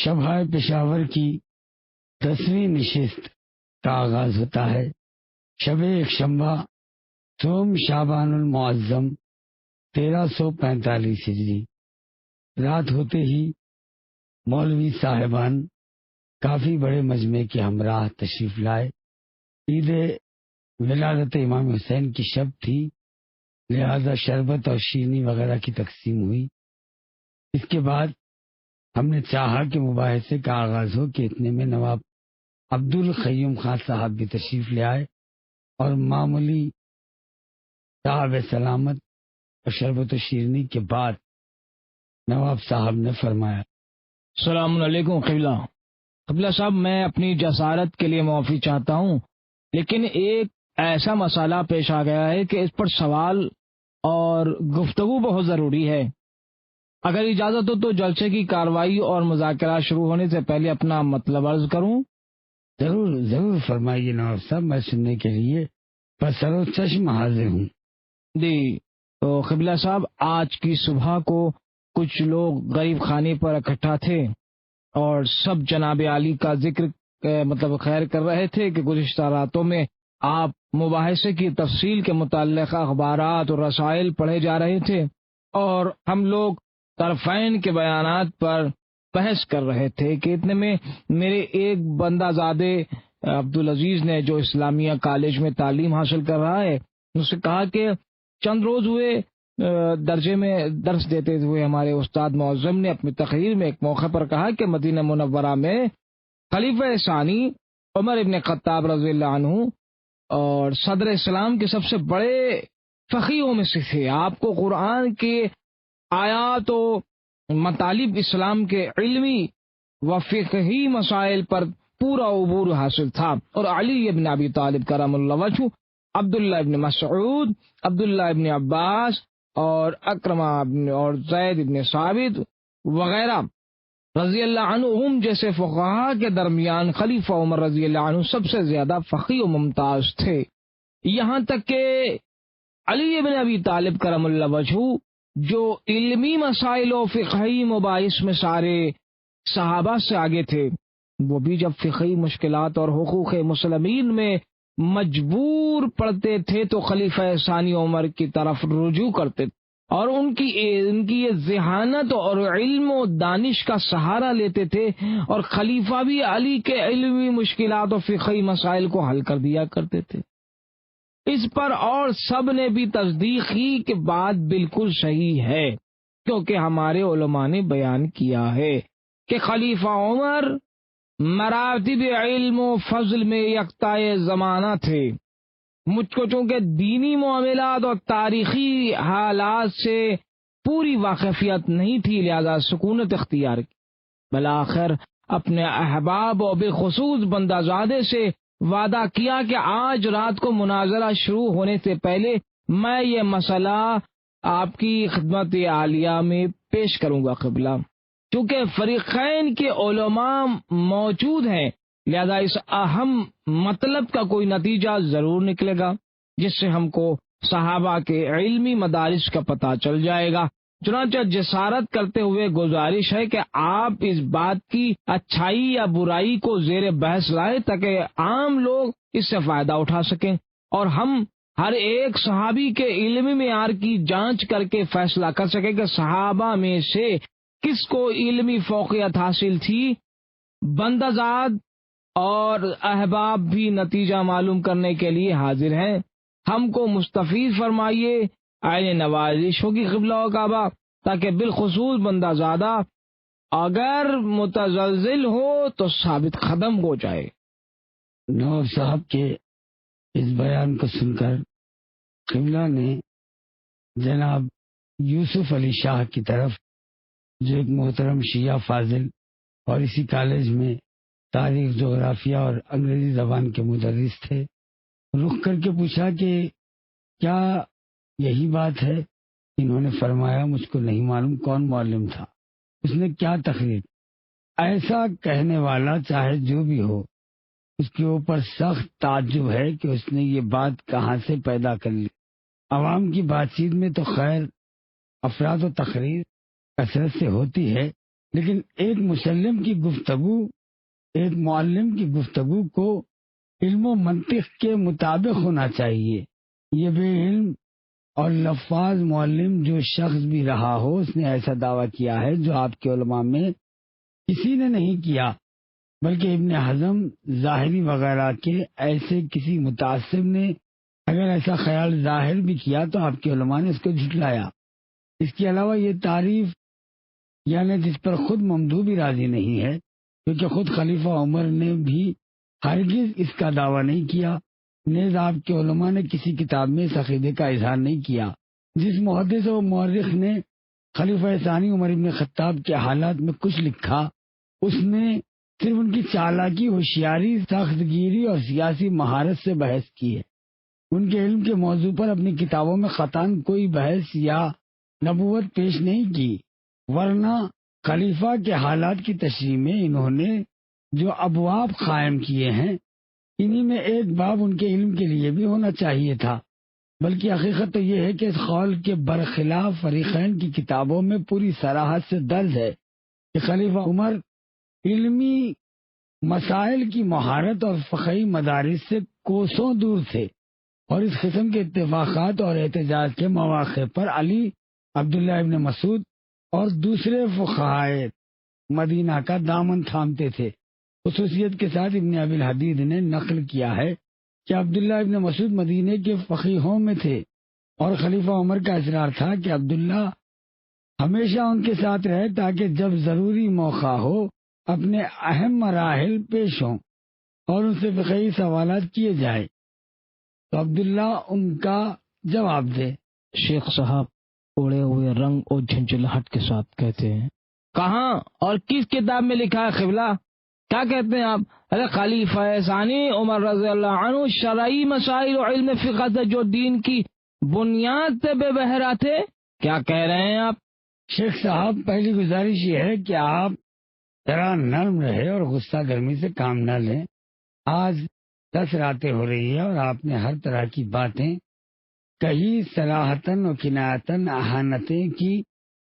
شبہ پشاور کی 10ویں نشست کا آغاز ہوتا ہے۔ شب یکشنبہ سوم شعبان المعظم 1345 ہجری۔ رات ہوتے ہی مولوی صاحبان کافی بڑے مجمع کے ہمراہ تشریف لائے۔ عید ولادت امام حسین کی شب تھی، لہذا شربت اور شیرنی وغیرہ کی تقسیم ہوئی۔ اس کے بعد ہم نے چاہا کہ مباحثے کا آغاز ہو کہ اتنے میں نواب عبد القیوم خان صاحب بھی تشریف لے آئے اور معمولی صاحب سلامت اور شربت و شیرنی کے بعد نواب صاحب نے فرمایا: السلام علیکم قبلہ۔ قبلہ صاحب، میں اپنی جسارت کے لیے معافی چاہتا ہوں، لیکن ایک ایسا مسئلہ پیش آ گیا ہے کہ اس پر سوال اور گفتگو بہت ضروری ہے۔ اگر اجازت ہو تو جلسے کی کارروائی اور مذاکرات شروع ہونے سے پہلے اپنا مطلب عرض کروں۔ ضرور ضرور فرمائیے نواب صاحب، میں سننے کے لیے بسر و چشم حاضر ہوں۔ جی تو قبلہ صاحب، آج کی صبح کو کچھ لوگ غریب خانے پر اکٹھا تھے اور سب جناب عالی کا ذکر خیر کر رہے تھے کہ گزشتہ راتوں میں آپ مباحثے کی تفصیل کے متعلق اخبارات اور رسائل پڑھے جا رہے تھے اور ہم لوگ طرفین کے بیانات پر بحث کر رہے تھے کہ اتنے میں میرے ایک بندہ زادے عبدالعزیز نے، جو اسلامیہ کالج میں تعلیم حاصل کر رہا ہے، اس سے کہا کہ چند روز ہوئے درجے میں درس دیتے ہوئے ہمارے استاد معظم نے اپنی تقریر میں ایک موقع پر کہا کہ مدینہ منورہ میں خلیفہ ثانی عمر ابن خطاب رضی اللہ عنہ اور صدر اسلام کے سب سے بڑے فقیہوں میں سے تھے۔ آپ کو قرآن کے آیات و مطالب اسلام کے علمی و فقہی مسائل پر پورا عبور حاصل تھا، اور علی ابن ابی طالب کرم اللہ وجہ، عبداللہ ابن مسعود، عبداللہ ابن عباس اور اکرمہ اور زید ابن ثابت وغیرہ رضی اللہ عنہم جیسے فقہاء کے درمیان خلیفہ عمر رضی اللہ عنہ سب سے زیادہ فقیہ و ممتاز تھے، یہاں تک کہ علی ابن ابی طالب کرم اللہ وجہ، جو علمی مسائل و فقہی مباحث میں سارے صحابہ سے آگے تھے، وہ بھی جب فقہی مشکلات اور حقوق مسلمین میں مجبور پڑتے تھے تو خلیفہ ثانی عمر کی طرف رجوع کرتے تھے اور ان کی یہ ذہانت اور علم و دانش کا سہارا لیتے تھے، اور خلیفہ بھی علی کے علمی مشکلات و فقہی مسائل کو حل کر دیا کرتے تھے۔ اس پر اور سب نے بھی تصدیق کی کہ بات بالکل صحیح ہے، کیونکہ ہمارے علماء نے بیان کیا ہے کہ خلیفہ عمر مراتب علم و فضل میں یکتائے زمانہ تھے۔ مجھ کو چونکہ دینی معاملات اور تاریخی حالات سے پوری واقفیت نہیں تھی، لہذا سکونت اختیار کی۔ بالآخر اپنے احباب اور بالخصوص بندہ زادے سے وعدہ کیا کہ آج رات کو مناظرہ شروع ہونے سے پہلے میں یہ مسئلہ آپ کی خدمت عالیہ میں پیش کروں گا قبلہ۔ چونکہ فریقین کے علماء موجود ہیں، لہذا اس اہم مطلب کا کوئی نتیجہ ضرور نکلے گا، جس سے ہم کو صحابہ کے علمی مدارس کا پتہ چل جائے گا۔ چنانچہ جسارت کرتے ہوئے گزارش ہے کہ آپ اس بات کی اچھائی یا برائی کو زیر بحث لائیں تاکہ عام لوگ اس سے فائدہ اٹھا سکیں اور ہم ہر ایک صحابی کے علمی معیار کی جانچ کر کے فیصلہ کر سکیں کہ صحابہ میں سے کس کو علمی فوقیت حاصل تھی۔ بندہ زاد اور احباب بھی نتیجہ معلوم کرنے کے لیے حاضر ہیں۔ ہم کو مستفید فرمائیے، عین نوازش ہوگی قبلہ و کعبہ، تاکہ بالخصوص بندہ زادہ اگر متزلزل ہو تو ثابت قدم ہو جائے۔ نواب صاحب کے اس بیان کو سن کر قبلہ نے جناب یوسف علی شاہ کی طرف، جو ایک محترم شیعہ فاضل اور اسی کالج میں تاریخ، جغرافیہ اور انگریزی زبان کے مدرس تھے، رخ کر کے پوچھا کہ کیا یہی بات ہے؟ انہوں نے فرمایا مجھ کو نہیں معلوم کون معلم تھا، اس نے کیا تقریر۔ ایسا کہنے والا چاہے جو بھی ہو، اس کے اوپر سخت تعجب ہے کہ اس نے یہ بات کہاں سے پیدا کر لی۔ عوام کی بات چیت میں تو خیر افراد و تقریر کثرت سے ہوتی ہے، لیکن ایک مسلم کی گفتگو، ایک معلم کی گفتگو کو علم و منطق کے مطابق ہونا چاہیے۔ یہ بے علم اور لفاظ معلم جو شخص بھی رہا ہو، اس نے ایسا دعویٰ کیا ہے جو آپ کے علماء میں کسی نے نہیں کیا، بلکہ ابن حزم، ظاہری وغیرہ کے ایسے کسی متعصب نے اگر ایسا خیال ظاہر بھی کیا تو آپ کے علماء نے اس کو جھٹلایا۔ اس کے علاوہ یہ تعریف یعنی جس پر خود ممدوح بھی راضی نہیں ہے، کیونکہ خود خلیفہ عمر نے بھی ہرگز اس کا دعویٰ نہیں کیا، نیز آپ کے علماء نے کسی کتاب میں اس عقیدے کا اظہار نہیں کیا۔ جس محدث و مورخ نے خلیفہ ثانی عمر بن خطاب کے حالات میں کچھ لکھا، اس نے صرف ان کی چالاکی، ہوشیاری، سخت گیری اور سیاسی مہارت سے بحث کی ہے۔ ان کے علم کے موضوع پر اپنی کتابوں میں قطعاً کوئی بحث یا نبوت پیش نہیں کی، ورنہ خلیفہ کے حالات کی تشریح میں انہوں نے جو ابواب قائم کیے ہیں، انہی میں ایک باب ان کے علم کے لیے بھی ہونا چاہیے تھا۔ بلکہ حقیقت تو یہ ہے کہ اس قول کے برخلاف فریقین کی کتابوں میں پوری صراحت سے درج ہے کہ خلیفہ عمر علمی مسائل کی مہارت اور فقہی مدارس سے کوسوں دور تھے، اور اس قسم کے اتفاقات اور احتجاج کے مواقع پر علی، عبداللہ ابن مسعود اور دوسرے فقہائے مدینہ کا دامن تھامتے تھے۔ خصوصیت کے ساتھ ابن ابی الحدید نے نقل کیا ہے کہ عبداللہ ابن مسعود مدینے کے فقیہوں میں تھے، اور خلیفہ عمر کا اصرار تھا کہ عبداللہ ہمیشہ ان کے ساتھ رہے تاکہ جب ضروری موقع ہو اپنے اہم مراحل پیش ہوں اور ان سے فقہی سوالات کیے جائے تو عبداللہ ان کا جواب دے۔ شیخ صاحب اڑے ہوئے رنگ اور جھنجھلاہٹ کے ساتھ کہتے ہیں، کہاں اور کس کتاب میں لکھا ہے قبلہ؟ کیا کہتے ہیں آپ؟ ارے خلیفہ ثانی عمر رضی اللہ عنہ شرعی مسائل و علم فقہ سے جو دین کی بنیاد سے بے بہرا تھے، کیا کہہ رہے ہیں آپ؟ شیخ صاحب، پہلی گزارش یہ ہے کہ آپ ذرا نرم رہے اور غصہ گرمی سے کام نہ لیں۔ آج 10 راتیں ہو رہی ہے اور آپ نے ہر طرح کی باتیں کہی، صراحتاً و کنایتاً اہانتیں کی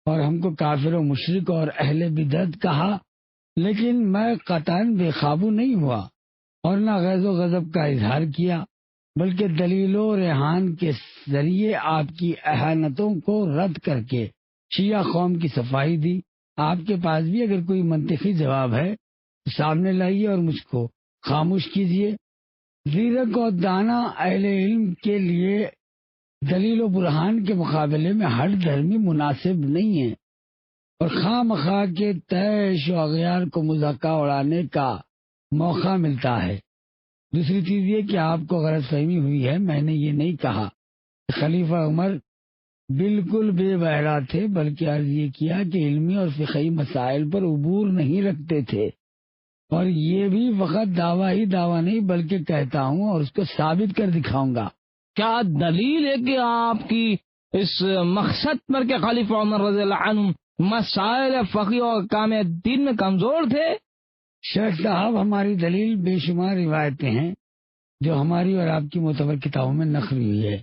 اور ہم کو کافر و مشرک اور اہل بدعت کہا، لیکن میں قطعاً بے قابو نہیں ہوا اور نہ غیظ و غضب کا اظہار کیا، بلکہ دلیل و ریحان کے ذریعے آپ کی اہانتوں کو رد کر کے شیعہ قوم کی صفائی دی۔ آپ کے پاس بھی اگر کوئی منطقی جواب ہے تو سامنے لائیے اور مجھ کو خاموش کیجیے۔ زیرک اور دانا اہل علم کے لیے دلیل و برہان کے مقابلے میں ہٹ دھرمی مناسب نہیں ہے، اور خواہ مخواہ کے طیش و اغیار کو مذاکرہ اڑانے کا موقع ملتا ہے۔ دوسری چیز یہ کہ آپ کو غلط فہمی ہوئی ہے، میں نے یہ نہیں کہا کہ خلیفہ عمر بالکل بے بہرا تھے، بلکہ عرض یہ کیا کہ علمی اور فقہی مسائل پر عبور نہیں رکھتے تھے، اور یہ بھی فقط دعویٰ ہی دعویٰ نہیں بلکہ کہتا ہوں اور اس کو ثابت کر دکھاؤں گا۔ کیا دلیل ہے کہ آپ کی اس مقصد پر کہ خلیفہ عمر رضی اللہ عنہ مسائل فقہ اور احکام دین میں کمزور تھے؟ شیخ صاحب، ہماری دلیل بے شمار روایتیں ہیں جو ہماری اور آپ کی معتبر کتابوں میں نقل ہوئی ہے،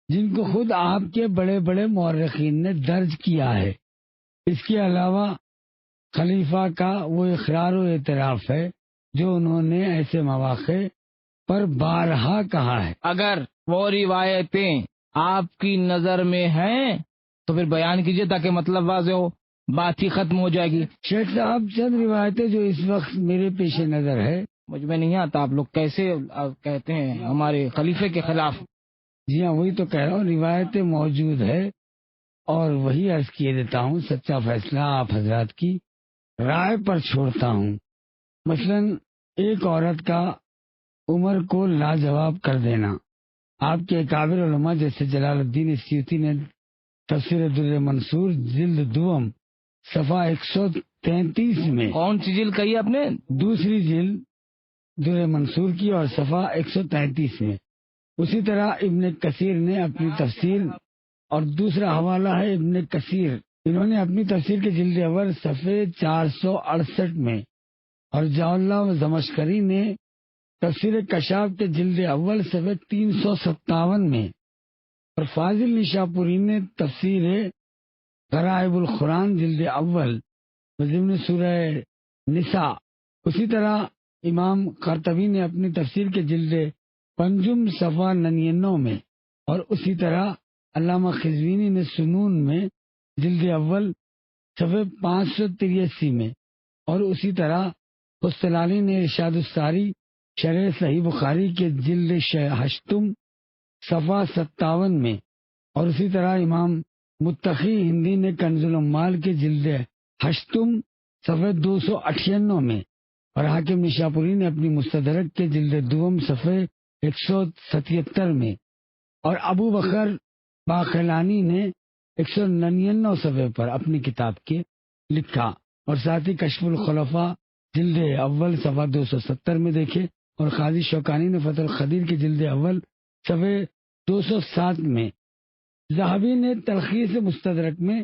جن کو خود آپ کے بڑے بڑے مورخین نے درج کیا ہے۔ اس کے علاوہ خلیفہ کا وہ اقرار و اعتراف ہے جو انہوں نے ایسے مواقع پر بارہا کہا ہے۔ اگر وہ روایتیں آپ کی نظر میں ہیں تو پھر بیان کیجئے تاکہ مطلب واضح ہو، بات ہی ختم ہو جائے گی۔ شیخ صاحب، چند روایتیں جو اس وقت میرے پیش نظر ہے۔ مجھ میں نہیں آتا آپ لوگ کیسے کہتے ہیں ہمارے خلیفے کے خلاف۔ جی ہاں، وہی تو کہہ رہا ہوں، روایتیں موجود ہے اور وہی عرض کیے دیتا ہوں، سچا فیصلہ آپ حضرات کی رائے پر چھوڑتا ہوں۔ مثلاً ایک عورت کا عمر کو لاجواب کر دینا۔ آپ کے اکابر علماء جیسے جلال الدین السیوطی نے تفسیر در منصور جلد دوم صفحہ 133 میں، کون سی جلد کہی آپ نے؟ دوسری جلد در منصور کی اور صفحہ 133 میں، اسی طرح ابن کثیر نے اپنی تفسیر، اور دوسرا حوالہ ہے ابن کثیر، انہوں نے اپنی تفسیر کے جلد اول صفحے 468 میں، اور ضیاء اللہ زمخشری نے تفسیر کشاف کے جلد اول صفحے 357 میں، اور فاضل نشاپوری نے تفسیر غرائب القرآن جلد اول ضمن سورہ نساء. اسی طرح امام قرطبی نے اپنی تفسیر کے جلد پنجم صفحہ 99 میں، اور اسی طرح علامہ خزوینی نے سنون میں جلد اول صفحہ 583 میں، اور اسی طرح قسطلانی نے ارشاد الساری شرح صحیح بخاری کے جلد 8 صفحہ 57 میں، اور اسی طرح امام متقی ہندی نے کنز العمال کے جلد 8 صفحہ 298 میں، اور حاکم نشاپوری نے اپنی مستدرک کے جلد 2 صفحہ 177 میں، اور ابو بکر باقلانی نے 199 صفحے پر اپنی کتاب کے لکھا، اور ساتھ ہی کشف الخلفاء جلد اول صفحہ 270 میں دیکھے، اور قاضی شوکانی نے فتح القدیر کے جلد اول صفحہ 207 میں، ذہبی نے تلخیص مستدرک میں،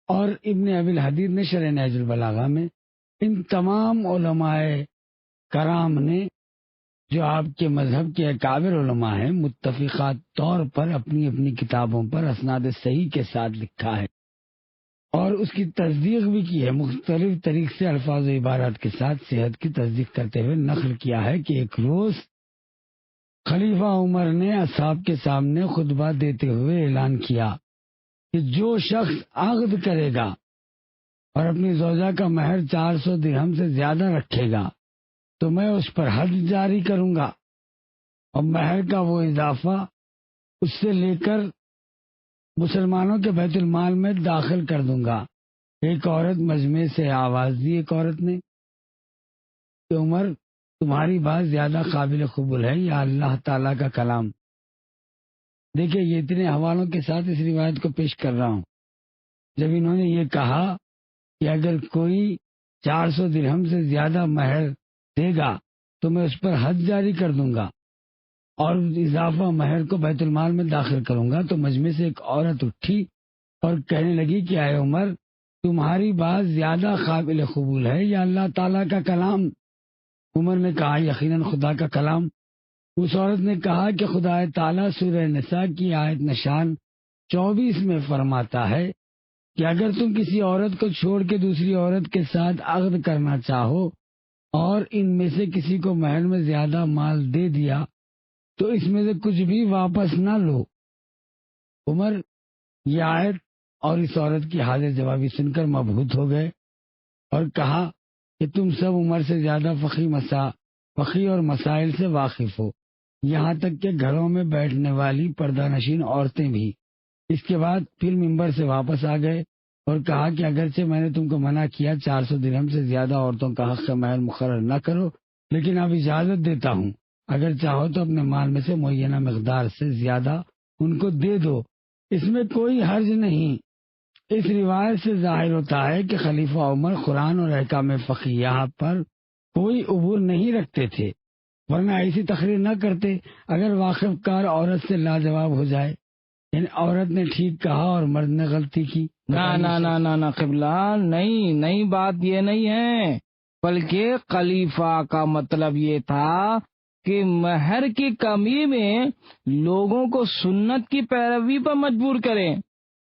اور ابن ابی الحدید نے شرح نہج البلاغہ میں، ان تمام علماء کرام نے جو آپ کے مذہب کے اکابر علماء ہیں متفقہ طور پر اپنی اپنی کتابوں پر اسناد صحیح کے ساتھ لکھا ہے، اور اس کی تصدیق بھی کی ہے. مختلف طریق سے الفاظ و عبارات کے ساتھ صحت کی تصدیق کرتے ہوئے نقل کیا ہے کہ ایک روز خلیفہ عمر نے اصحاب کے سامنے خطبہ دیتے ہوئے اعلان کیا کہ جو شخص عقد کرے گا اور اپنی زوجہ کا مہر 400 درہم سے زیادہ رکھے گا تو میں اس پر حد جاری کروں گا، اور مہر کا وہ اضافہ اس سے لے کر مسلمانوں کے بیت المال میں داخل کر دوں گا. ایک عورت مجمع سے آواز دی ایک عورت نے کہ عمر تمہاری بات زیادہ قابل قبول ہے یا اللہ تعالیٰ کا کلام. دیکھیں یہ اتنے حوالوں کے ساتھ اس روایت کو پیش کر رہا ہوں. جب انہوں نے یہ کہا کہ اگر کوئی 400 درہم سے زیادہ مہر دے گا تو میں اس پر حد جاری کر دوں گا اور اضافہ مہر کو بیت المال میں داخل کروں گا، تو مجمع سے ایک عورت اٹھی اور کہنے لگی کہ اے عمر تمہاری بات زیادہ قابل قبول ہے یا اللہ تعالیٰ کا کلام؟ عمر نے کہا یقیناً خدا کا کلام. اس عورت نے کہا کہ خدا تعالیٰ سورہ نساء کی آیت نشان 24 میں فرماتا ہے کہ اگر تم کسی عورت کو چھوڑ کے دوسری عورت کے ساتھ عقد کرنا چاہو اور ان میں سے کسی کو مہر میں زیادہ مال دے دیا تو اس میں سے کچھ بھی واپس نہ لو. عمر یہ آیت اور اس عورت کی حاضر جوابی سن کر مبہوت ہو گئے اور کہا کہ تم سب عمر سے زیادہ فقی اور مسائل سے واقف ہو، یہاں تک کہ گھروں میں بیٹھنے والی پردہ نشین عورتیں بھی. اس کے بعد پھر ممبر سے واپس آ گئے اور کہا کہ اگرچہ میں نے تم کو منع کیا 400 درہم سے زیادہ عورتوں کا حق مہر مقرر نہ کرو، لیکن اب اجازت دیتا ہوں اگر چاہو تو اپنے مال میں سے معینہ مقدار سے زیادہ ان کو دے دو، اس میں کوئی حرج نہیں. اس روایت سے ظاہر ہوتا ہے کہ خلیفہ عمر قرآن اور احکام فقیہ پر کوئی عبور نہیں رکھتے تھے، ورنہ ایسی تقریر نہ کرتے اگر واقف کار عورت سے لاجواب ہو جائے. یعنی عورت نے ٹھیک کہا اور مرد نے غلطی کی. نہ قبلہ نہیں بات یہ نہیں ہے، بلکہ خلیفہ کا مطلب یہ تھا کہ مہر کی کمی میں لوگوں کو سنت کی پیروی پر مجبور کریں.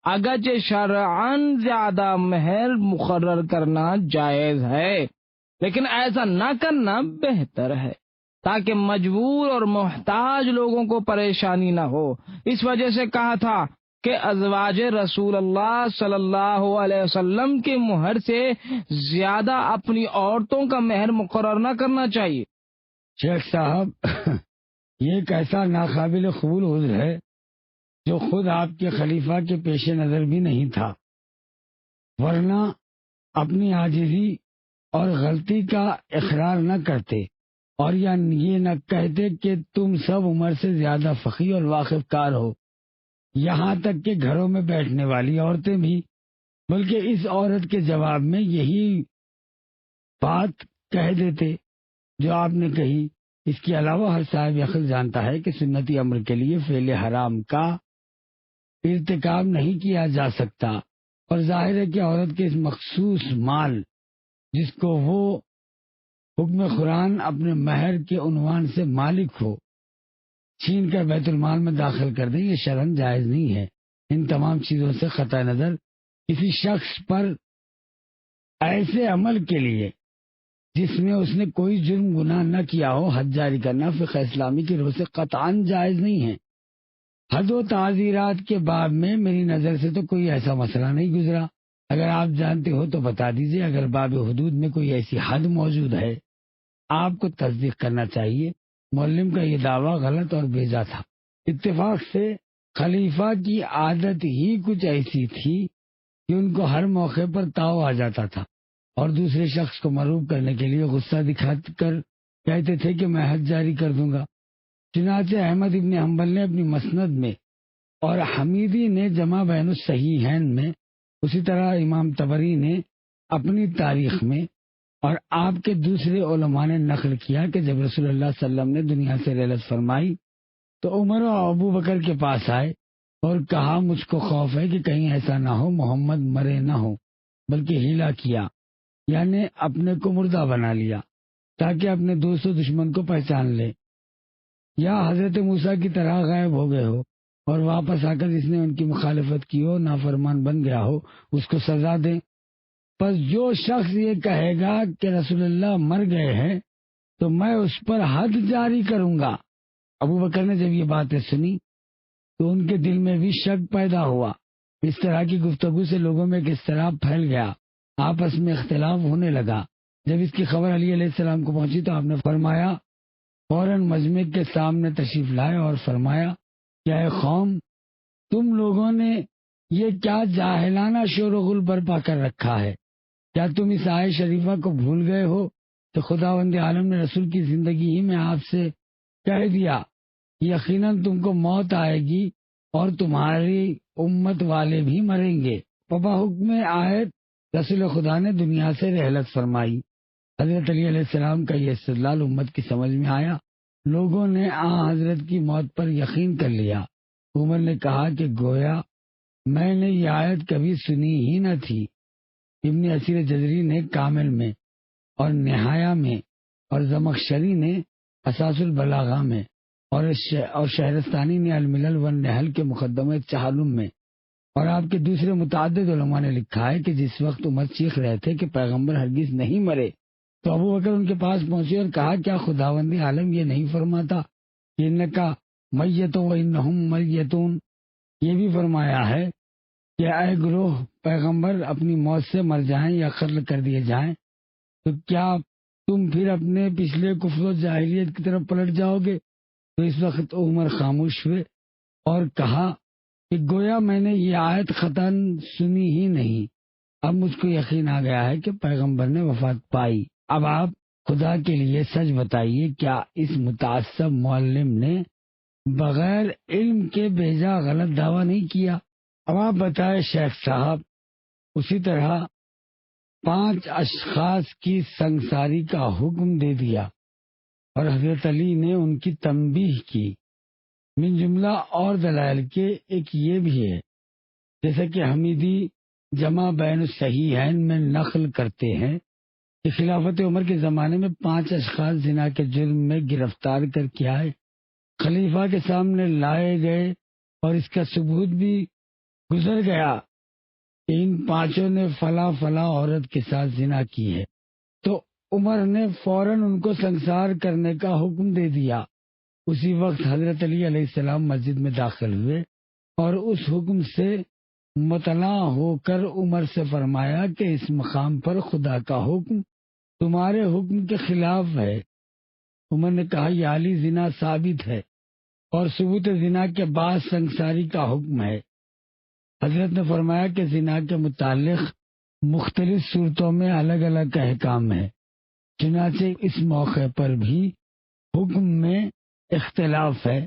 اگرچہ شرعاً زیادہ مہر مقرر کرنا جائز ہے، لیکن ایسا نہ کرنا بہتر ہے تاکہ مجبور اور محتاج لوگوں کو پریشانی نہ ہو. اس وجہ سے کہا تھا کہ ازواج رسول اللہ صلی اللہ علیہ وسلم کے مہر سے زیادہ اپنی عورتوں کا مہر مقرر نہ کرنا چاہیے. شیخ صاحب یہ ایک ایسا ناقابل قبول عذر ہے جو خود آپ کے خلیفہ کے پیش نظر بھی نہیں تھا، ورنہ اپنی عاجزی اور غلطی کا اقرار نہ کرتے اور یا یہ نہ کہتے کہ تم سب عمر سے زیادہ فقیہ اور واقف کار ہو، یہاں تک کہ گھروں میں بیٹھنے والی عورتیں بھی، بلکہ اس عورت کے جواب میں یہی بات کہہ دیتے جو آپ نے کہی. اس کے علاوہ ہر صاحب عقل جانتا ہے کہ سنتی امر کے لیے فعل حرام کا ارتکاب نہیں کیا جا سکتا، اور ظاہر ہے کہ عورت کے اس مخصوص مال جس کو وہ حکم قرآن اپنے مہر کے عنوان سے مالک ہو چھین کر بیت المال میں داخل کر دیں، یہ شرعاً جائز نہیں ہے. ان تمام چیزوں سے قطع نظر کسی شخص پر ایسے عمل کے لیے جس میں اس نے کوئی جرم گناہ نہ کیا ہو حد جاری کرنا فقہ اسلامی کی روح سے قطعاً جائز نہیں ہے۔ حد و تعزیرات کے باب میں میری نظر سے تو کوئی ایسا مسئلہ نہیں گزرا، اگر آپ جانتے ہو تو بتا دیجئے۔ اگر باب حدود میں کوئی ایسی حد موجود ہے آپ کو تصدیق کرنا چاہیے۔ معلم کا یہ دعویٰ غلط اور بیجا تھا۔ اتفاق سے خلیفہ کی عادت ہی کچھ ایسی تھی کہ ان کو ہر موقع پر تاؤ آ جاتا تھا اور دوسرے شخص کو مرعوب کرنے کے لیے غصہ دکھا کر کہتے تھے کہ میں حد جاری کر دوں گا۔ چنانچہ احمد ابن حنبل نے اپنی مسند میں اور حمیدی نے جمع بین الصحیحین میں، اسی طرح امام طبری نے اپنی تاریخ میں، اور آپ کے دوسرے علماء نے نقل کیا کہ جب رسول اللہ صلی اللہ علیہ وسلم نے دنیا سے رحلت فرمائی تو عمر و ابو بکر کے پاس آئے اور کہا مجھ کو خوف ہے کہ کہیں ایسا نہ ہو محمد مرے نہ ہو بلکہ ہیلا کیا، یعنی اپنے کو مردہ بنا لیا تاکہ اپنے دوست و دشمن کو پہچان لے، یا حضرت موسیٰ کی طرح غائب ہو گئے ہو اور واپس آ کر جس نے ان کی مخالفت کی ہو نافرمان بن گیا ہو اس کو سزا دیں۔ پس جو شخص یہ کہے گا کہ رسول اللہ مر گئے ہیں تو میں اس پر حد جاری کروں گا۔ ابو بکر نے جب یہ باتیں سنی تو ان کے دل میں بھی شک پیدا ہوا۔ اس طرح کی گفتگو سے لوگوں میں ایک اضطراب پھیل گیا، آپس میں اختلاف ہونے لگا۔ جب اس کی خبر علی علیہ السلام کو پہنچی تو آپ نے فرمایا، فوراً مجمع کے سامنے تشریف لائے اور فرمایا کہ اے قوم، تم لوگوں نے یہ کیا جاہلانہ شور و غل برپا کر رکھا ہے؟ کیا تم اس آیت شریفہ کو بھول گئے ہو کہ خداوند عالم نے رسول کی زندگی ہی میں آپ سے کہہ دیا یقیناً تم کو موت آئے گی اور تمہاری امت والے بھی مریں گے۔ پپا حکم آیت رسول خدا نے دنیا سے رحلت فرمائی۔ حضرت علی علیہ السلام کا یہ استدلال امت کی سمجھ میں آیا، لوگوں نے حضرت کی موت پر یقین کر لیا۔ عمر نے کہا کہ گویا میں نے یہ آیت کبھی سنی ہی نہ تھی۔ ابن اسیر جزری نے کامل میں اور نہایا میں، اور زمخشری نے اساس البلاغہ میں، اور شہرستانی نے الملل والنحل کے مقدمہ چہلم میں، اور آپ کے دوسرے متعدد علماء نے لکھا ہے کہ جس وقت عمر چیخ رہے تھے کہ پیغمبر ہرگز نہیں مرے تو ابو بکر ان کے پاس پہنچے اور کہا کیا خداوند عالم یہ نہیں فرماتا کہ انکا میتون و انہم میتون؟ یہ بھی فرمایا ہے کہ اے گروہ پیغمبر اپنی موت سے مر جائیں یا قتل کر دیے جائیں تو کیا تم پھر اپنے پچھلے کفر و جاہلیت کی طرف پلٹ جاؤ گے؟ تو اس وقت عمر خاموش ہوئے اور کہا کہ گویا میں نے یہ آیت خطاً سنی ہی نہیں، اب مجھ کو یقین آ گیا ہے کہ پیغمبر نے وفات پائی۔ اب آپ خدا کے لیے سچ بتائیے، کیا اس متعصب معلم نے بغیر علم کے بیجا غلط دعویٰ نہیں کیا؟ اب آپ بتائیں شیخ صاحب۔ اسی طرح 5 اشخاص کی سنگساری کا حکم دے دیا اور حضرت علی نے ان کی تنبیہ کی۔ من جملہ اور دلائل کے ایک یہ بھی ہے، جیسا کہ حمیدی جمع بین الصحیحین میں نقل کرتے ہیں کہ خلافت عمر کے زمانے میں 5 اشخاص زنا کے جرم میں گرفتار کر کے آئے، خلیفہ کے سامنے لائے گئے اور اس کا ثبوت بھی گزر گیا کہ ان 5 نے فلاں فلاں عورت کے ساتھ زنا کی ہے، تو عمر نے فوراً ان کو سنسار کرنے کا حکم دے دیا۔ اسی وقت حضرت علی علیہ السلام مسجد میں داخل ہوئے اور اس حکم سے مطلع ہو کر عمر سے فرمایا کہ اس مقام پر خدا کا حکم تمہارے حکم کے خلاف ہے۔ عمر نے کہا یہ علی زنا ثابت ہے اور ثبوت زنا کے بعد سنگساری کا حکم ہے۔ حضرت نے فرمایا کہ زنا کے متعلق مختلف صورتوں میں الگ الگ احکام ہے، چنانچہ اس موقع پر بھی حکم میں اختلاف ہے۔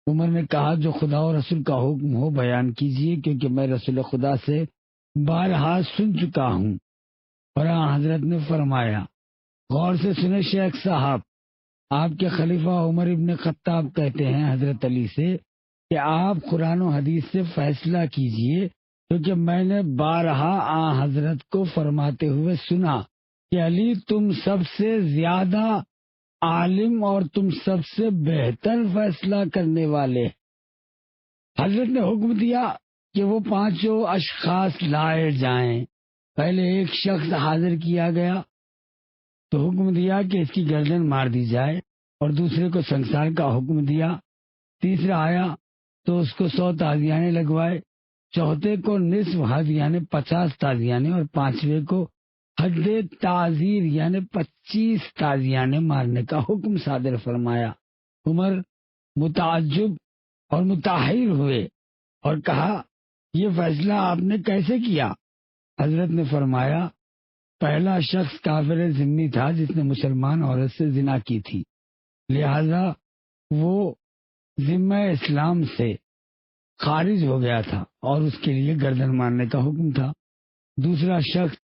عمر نے کہا جو خدا و رسول کا حکم ہو بیان کیجیے، کیونکہ میں رسول خدا سے بارہا سن چکا ہوں۔ اور حضرت نے فرمایا غور سے سنے شیخ صاحب، آپ کے خلیفہ عمر ابن خطاب کہتے ہیں حضرت علی سے کہ آپ قرآن و حدیث سے فیصلہ کیجیے، کیونکہ میں نے بارہا حضرت کو فرماتے ہوئے سنا کہ علی تم سب سے زیادہ عالم اور تم سب سے بہتر فیصلہ کرنے والے۔ حضرت نے حکم دیا کہ وہ 5 اشخاص لائے جائیں پہلے ایک شخص حاضر کیا گیا تو حکم دیا کہ اس کی گردن مار دی جائے، اور دوسرے کو سنسار کا حکم دیا۔ تیسرا آیا تو اس کو 100 تازیانے لگوائے، چوتھے کو نصف حد یعنی 50 تازیانے، اور پانچویں کو حد تعزیر یعنی 25 تازیانے مارنے کا حکم صادر فرمایا۔ عمر متعجب اور متحیر ہوئے اور کہا، یہ فیصلہ آپ نے کیسے کیا؟ حضرت نے فرمایا، پہلا شخص کافر ذمہ تھا جس نے مسلمان عورت سے زنا کی تھی، لہذا وہ ذمہ اسلام سے خارج ہو گیا تھا اور اس کے لیے گردن مارنے کا حکم تھا۔ دوسرا شخص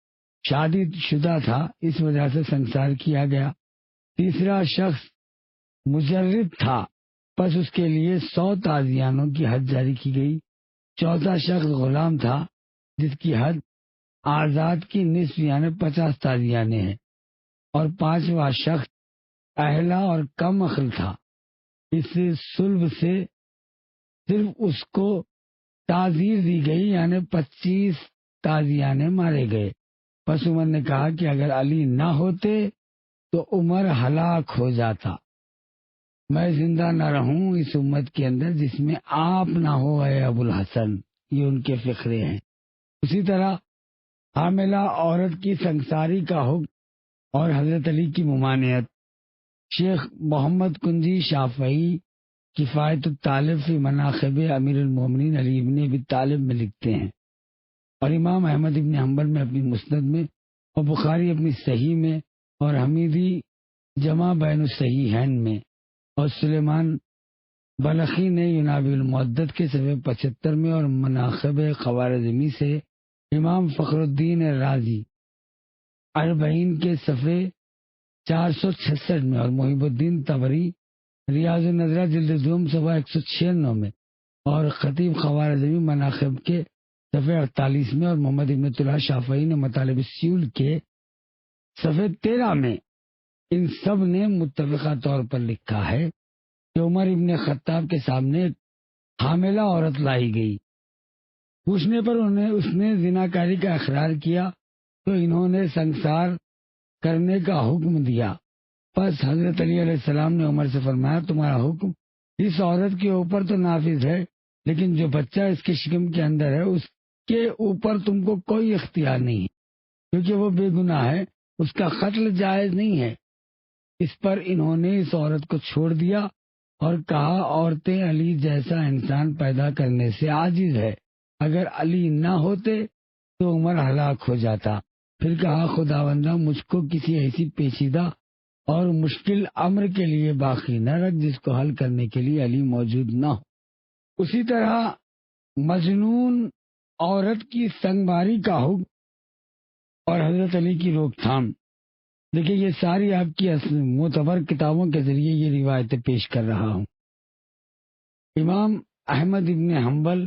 شادی شدہ تھا، اس وجہ سے سنسار کیا گیا۔ تیسرا شخص مجرد تھا، پس اس کے لیے 100 تازیانوں کی حد جاری کی گئی۔ چوتھا شخص غلام تھا جس کی حد آزاد کی نصف یعنی 50 تازیانے ہیں، اور پانچواں شخص اہلا اور کم عقل تھا، اس صلب سے صرف اس کو تعزیر دی گئی یعنی 25 تازیانے مارے گئے۔ پس عمر نے کہا کہ اگر علی نہ ہوتے تو عمر ہلاک ہو جاتا، میں زندہ نہ رہوں اس امت کے اندر جس میں آپ نہ ہو اے ابو الحسن۔ یہ ان کے فقرے ہیں۔ اسی طرح حاملہ عورت کی سنساری کا حکم اور حضرت علی کی ممانعت۔ شیخ محمد کنجی شافعی کفایت الطالب فی مناقب امیر المومنین علی ابن ابی طالب میں لکھتے ہیں، اور امام احمد ابن حنبل میں اپنی مسند میں، اور بخاری اپنی صحیح میں، اور حمیدی جمع بین الصحیحین میں، اور سلیمان بلخی نے ینابی المعدد کے صفحے 75 میں، اور مناقب خوارزمی سے امام فخر الدین رازی اربعین کے صفحے 466 میں، اور محب الدین طبری ریاض النظرہ جلد دوم صفحہ 196 میں، اور خطیب خوارزمی مناقب کے صفحے 48 میں، اور محمد ابن طلحہ شافعی نے مطالب السیول کے صفحے 13 میں، ان سب نے متفقہ طور پر لکھا ہے کہ عمر ابن خطاب کے سامنے ایک حاملہ عورت لائی گئی۔ پوچھنے پر اس نے زناکاری کا اقرار کیا تو انہوں نے سنسار کرنے کا حکم دیا۔ پس حضرت علی علیہ السلام نے عمر سے فرمایا، تمہارا حکم اس عورت کے اوپر تو نافذ ہے، لیکن جو بچہ اس کے شکم کے اندر ہے اس کے اوپر تم کو کوئی اختیار نہیں ہے، کیونکہ وہ بے گناہ ہے، اس کا قتل جائز نہیں ہے۔ اس پر انہوں نے اس عورت کو چھوڑ دیا اور کہا، عورتیں علی جیسا انسان پیدا کرنے سے عاجز ہے، اگر علی نہ ہوتے تو عمر ہلاک ہو جاتا۔ پھر کہا، خداوندہ مجھ کو کسی ایسی پیچیدہ اور مشکل امر کے لیے باقی نہ رکھ جس کو حل کرنے کے لیے علی موجود نہ ہو۔ اسی طرح مجنون عورت کی سنگباری کا حکم اور حضرت علی کی روک تھام۔ دیکھیے، یہ ساری آپ کی معتبر کتابوں کے ذریعے یہ روایتیں پیش کر رہا ہوں۔ امام احمد ابن حنبل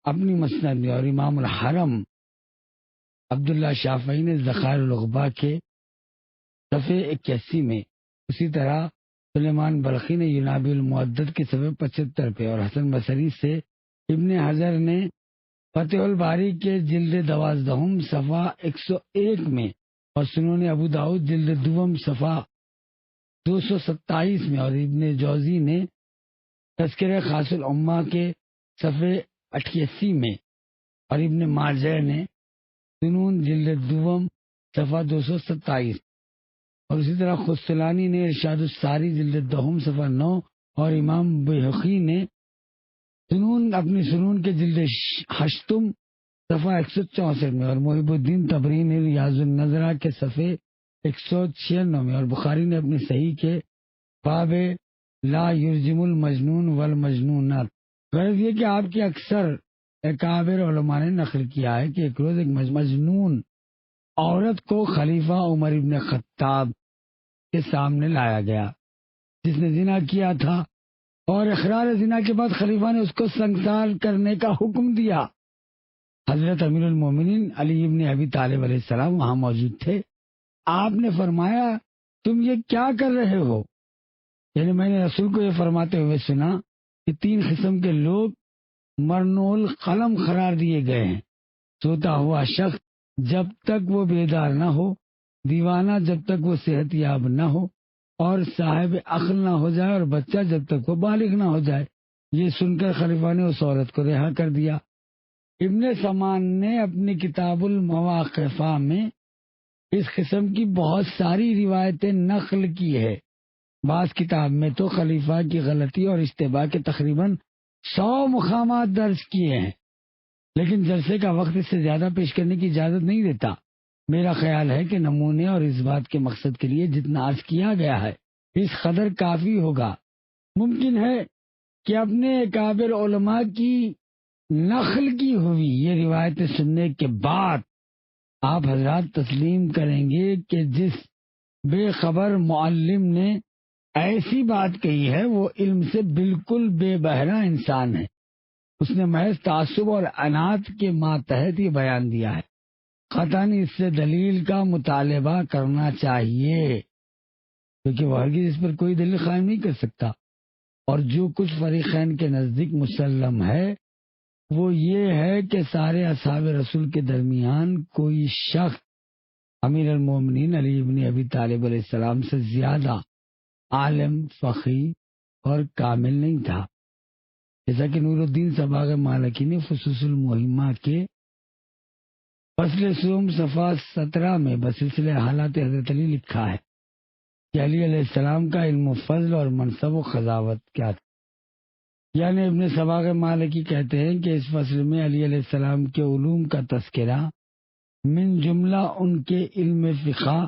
اپنی مسند میں، اور امام الحرم عبداللہ شافعی نے ذخائر العقبہ کے صفحے 81 میں، اسی طرح سلیمان بلخی نے ینابی المعدد کے صفحے 75 پہ، اور حسن بصری سے ابن حجر نے فتح الباری کے جلد 12 صفحہ 101 میں، اور سنن ابو داؤد جلد 2 صفحہ 227 میں، اور ابن جوزی نے تذکرہ خاص الامہ کے صفحے 88 میں، اور ابن ماجہ نے سنون جلد 2 صفحہ 227، اور اسی طرح خسلانی نے ارشاد الساری جلد 2 صفحہ 9، اور امام بیہقی نے اپنی سنون کے جلد 8 صفحہ 164 میں، اور محب الدین طبری نے ریاض النظرہ کے صفحے 196 میں، اور بخاری نے اپنی صحیح کے باب لا یرجم المجنون والمجنونات۔ غرض یہ کہ آپ کے اکثر اکابر علماء نے نقل کیا ہے کہ ایک روز ایک مجنون عورت کو خلیفہ عمر ابن خطاب کے سامنے لایا گیا جس نے زنا کیا تھا، اور اقرار زنا کے بعد خلیفہ نے اس کو سنسار کرنے کا حکم دیا۔ حضرت امیر المومنین علی ابن ابی طالب علیہ السلام وہاں موجود تھے۔ آپ نے فرمایا، تم یہ کیا کر رہے ہو؟ یعنی میں نے رسول کو یہ فرماتے ہوئے سنا کہ 3 قسم کے لوگ مرنول قلم قرار دیے گئے ہیں، سوتا ہوا شخص جب تک وہ بیدار نہ ہو، دیوانہ جب تک وہ صحت یاب نہ ہو، اور صاحب عقل نہ ہو جائے، اور بچہ جب تک وہ بالغ نہ ہو جائے۔ یہ سن کر خلیفہ نے اس عورت کو رہا کر دیا۔ ابن سمان نے اپنی کتاب المواقفہ میں اس قسم کی بہت ساری روایتیں نقل کی ہے۔ بعض کتاب میں تو خلیفہ کی غلطی اور اشتباہ کے تقریباً 100 مقامات درج کیے ہیں، لیکن جلسے کا وقت اس سے زیادہ پیش کرنے کی اجازت نہیں دیتا۔ میرا خیال ہے کہ نمونے اور اس بات کے مقصد کے لیے جتنا عرض کیا گیا ہے اس قدر کافی ہوگا۔ ممکن ہے کہ اپنے اکابر علماء کی نقل کی ہوئی یہ روایتیں سننے کے بعد آپ حضرات تسلیم کریں گے کہ جس بے خبر معلم نے ایسی بات کہی ہے وہ علم سے بالکل بے بہرا انسان ہے۔ اس نے محض تعصب اور عناد کے ماتحت یہ بیان دیا ہے۔ قطعاً اس سے دلیل کا مطالبہ کرنا چاہیے، کیونکہ وہ ہرگز اس پر کوئی دلیل قائم نہیں کر سکتا۔ اور جو کچھ فریقین کے نزدیک مسلم ہے وہ یہ ہے کہ سارے اصحاب رسول کے درمیان کوئی شخص امیر المومنین علی ابن ابی طالب علیہ السلام سے زیادہ عالم، فقیہ اور کامل نہیں تھا، جیسا کہ نور الدین صباغ مالکی نے فصوص المہمہ کے فصل سوم صفحہ 17 میں بسلسلہ حالات حضرت علی لکھا ہے کہ علی علیہ السلام کا علم و فضل اور منصب و خزاوت کیا تھا۔ یعنی ابن صباغ مالکی کہتے ہیں کہ اس فصل میں علی علیہ السلام کے علوم کا تذکرہ من جملہ ان کے علم فقہ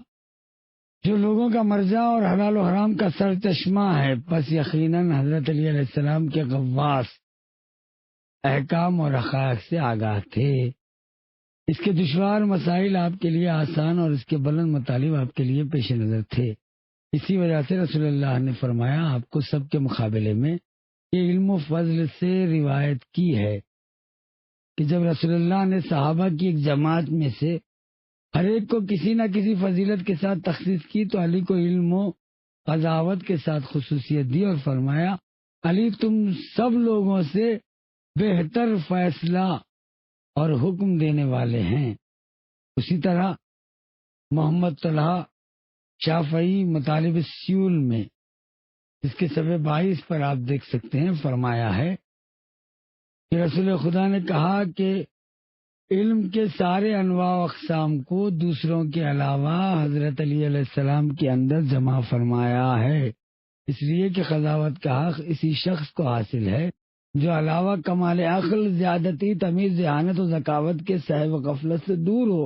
جو لوگوں کا مرجع اور حلال و حرام کا سر چشمہ ہے، پس یقیناً حضرت علی علیہ السلام کے غواص احکام اور حقائق سے آگاہ تھے۔ اس کے دشوار مسائل آپ کے لیے آسان اور اس کے بلند مطالب آپ کے لیے پیش نظر تھے۔ اسی وجہ سے رسول اللہ نے فرمایا آپ کو سب کے مقابلے میں یہ علم و فضل سے روایت کی ہے کہ جب رسول اللہ نے صحابہ کی ایک جماعت میں سے ہر ایک کو کسی نہ کسی فضیلت کے ساتھ تخصیص کی تو علی کو علم و قضاوت کے ساتھ خصوصیت دی اور فرمایا علی تم سب لوگوں سے بہتر فیصلہ اور حکم دینے والے ہیں۔ اسی طرح محمد طلحہ شافعی مطالب السیول میں اس کے صفحے 22 پر آپ دیکھ سکتے ہیں فرمایا ہے کہ رسول خدا نے کہا کہ علم کے سارے انواع و اقسام کو دوسروں کے علاوہ حضرت علی علیہ السلام کے اندر جمع فرمایا ہے، اس لیے کہ قضاوت کا حق اسی شخص کو حاصل ہے جو علاوہ کمال عقل، زیادتی، تمیز، ذہانت و ذکاوت کے صحب و غفلت سے دور ہو